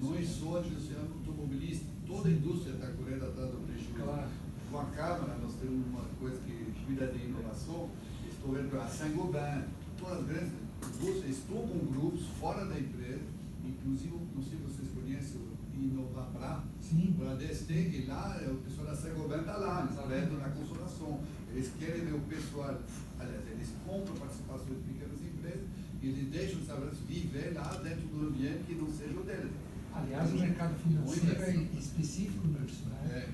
Não é só a indústria automobilística, toda a indústria está correndo atrás do prejuízo. Claro. Com a Câmara, nós temos uma coisa que cuida de inovação, estou vendo a Saint-Gobain, todas as grandes indústrias estão com grupos fora da empresa, inclusive, não sei se vocês conhecem o Inovabra, o Bradesco, e lá o pessoal da Saint-Gobain está lá, eles na consolação. Eles querem ver o pessoal, aliás, eles compram participações de pequenas empresas e eles deixam os trabalhadores viver lá dentro do ambiente que não seja o deles. Aliás, o mercado financeiro é específico nisso, né?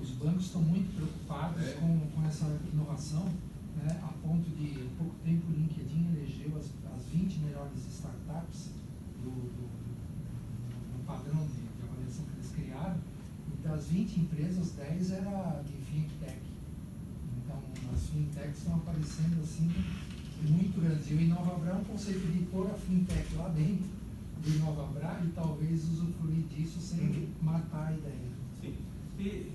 Os bancos estão muito preocupados com essa inovação, né? A ponto de, há pouco tempo, o LinkedIn elegeu as 20 melhores startups no padrão de avaliação que eles criaram, e das 20 empresas, 10 era de fintech. Então, as fintechs estão aparecendo assim muito grandes. E o Inovabra é um conceito de pôr a fintech lá dentro do Inovabra e talvez usufruir disso sem matar a ideia. Sim. E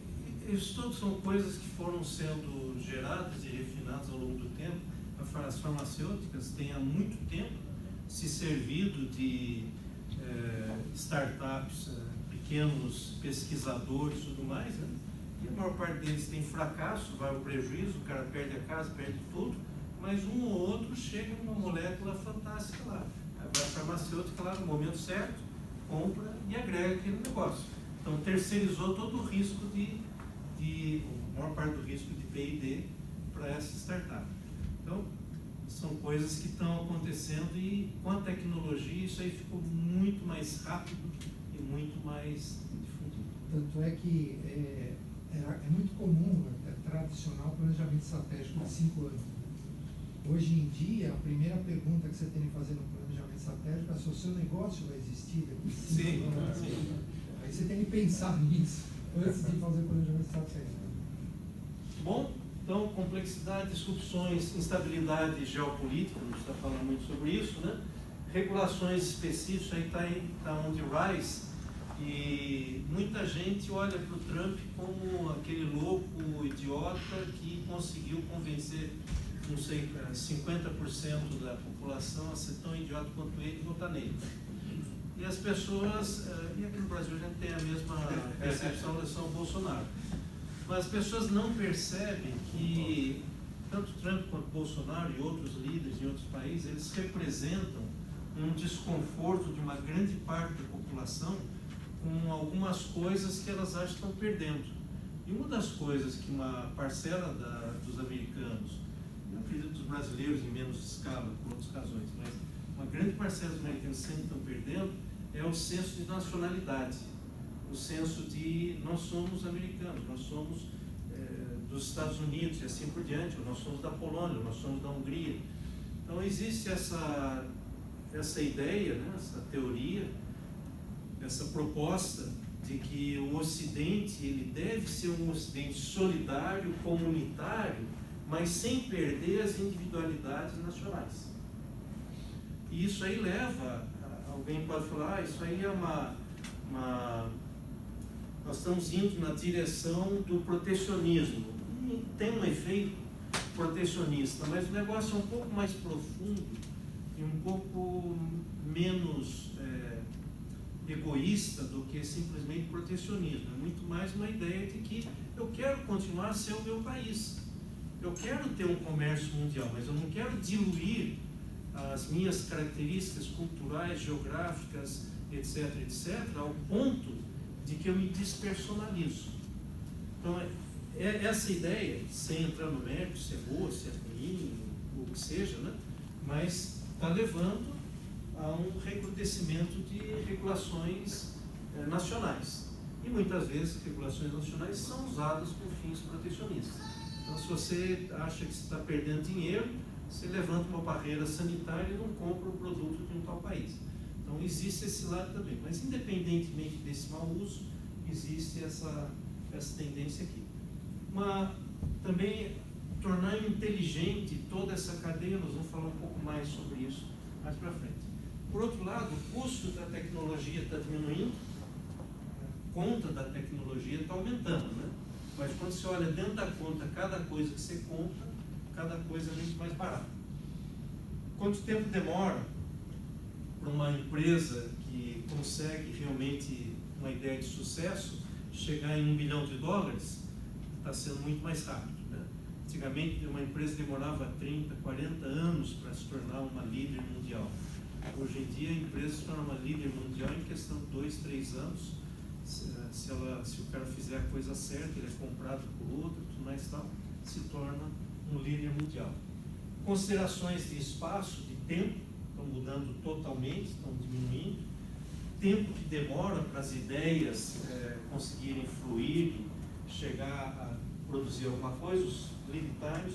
isso tudo são coisas que foram sendo geradas e refinadas ao longo do tempo. As farmacêuticas têm há muito tempo se servido de startups, pequenos pesquisadores e tudo mais, né? E a maior parte deles tem fracasso, vai ao prejuízo, o cara perde a casa, perde tudo, mas um ou outro chega numa molécula fantástica lá. Aí vai a farmacêutica lá no momento certo, compra e agrega aquele negócio. Então terceirizou todo o risco a maior parte do risco de P&D para essa startup. Então, são coisas que estão acontecendo e com a tecnologia isso aí ficou muito mais rápido e muito mais difundido. Tanto é que é muito comum, é tradicional o planejamento estratégico de 5 anos. Hoje em dia, a primeira pergunta que você tem que fazer no planejamento estratégico é se o seu negócio vai existir depois de 5 anos. Sim. Aí você tem que pensar nisso antes de fazer o planejamento estratégico. Bom, então, complexidade, disrupções, instabilidade geopolítica, a gente está falando muito sobre isso, né? Regulações específicas, aí está on the rise, e muita gente olha para o Trump como aquele louco idiota que conseguiu convencer, não sei, 50% da população a ser tão idiota quanto ele e votar nele. E as pessoas, e aqui no Brasil a gente tem a mesma percepção da São Bolsonaro. Mas as pessoas não percebem que tanto Trump quanto Bolsonaro e outros líderes em outros países, eles representam um desconforto de uma grande parte da população com algumas coisas que elas acham que estão perdendo. E uma das coisas que uma parcela dos americanos, eu acredito dos brasileiros em menos escala, por outras razões, mas uma grande parcela dos americanos sempre estão perdendo, é o senso de nacionalidade. O senso de nós somos americanos, nós somos dos Estados Unidos e assim por diante, nós somos da Polônia, nós somos da Hungria. Então existe essa ideia, né, essa teoria, essa proposta de que o Ocidente ele deve ser um Ocidente solidário, comunitário, mas sem perder as individualidades nacionais. E isso aí leva, alguém pode falar, isso aí é nós estamos indo na direção do protecionismo. Tem um efeito protecionista, mas o negócio é um pouco mais profundo e um pouco menos egoísta do que simplesmente protecionismo. É muito mais uma ideia de que eu quero continuar a ser o meu país. Eu quero ter um comércio mundial, mas eu não quero diluir as minhas características culturais, geográficas, etc., ao ponto de que eu me despersonalizo. Então, essa ideia, sem entrar no mérito, se é boa, se é ruim, o que seja, né? Mas está levando a um recrudescimento de regulações nacionais. E muitas vezes regulações nacionais são usadas com fins protecionistas. Então, se você acha que você está perdendo dinheiro, você levanta uma barreira sanitária e não compra o produto de um tal país. Então existe esse lado também, mas independentemente desse mau uso, existe essa tendência aqui. Também tornar inteligente toda essa cadeia, nós vamos falar um pouco mais sobre isso mais para frente. Por outro lado, o custo da tecnologia está diminuindo, a conta da tecnologia está aumentando, né? Mas quando você olha dentro da conta, cada coisa que você compra, cada coisa é muito mais barata. Quanto tempo demora para uma empresa que consegue realmente uma ideia de sucesso chegar em $1 bilhão? Está sendo muito mais rápido, né? Antigamente uma empresa demorava 30, 40 anos para se tornar uma líder mundial. Hoje em dia a empresa se torna uma líder mundial em questão de 2, 3 anos. Se o cara fizer a coisa certa, ele é comprado por outro, tudo mais tal, se torna um líder mundial. Considerações de espaço, de tempo, estão mudando totalmente, estão diminuindo. Tempo que demora para as ideias conseguirem fluir, chegar a produzir alguma coisa, os lead times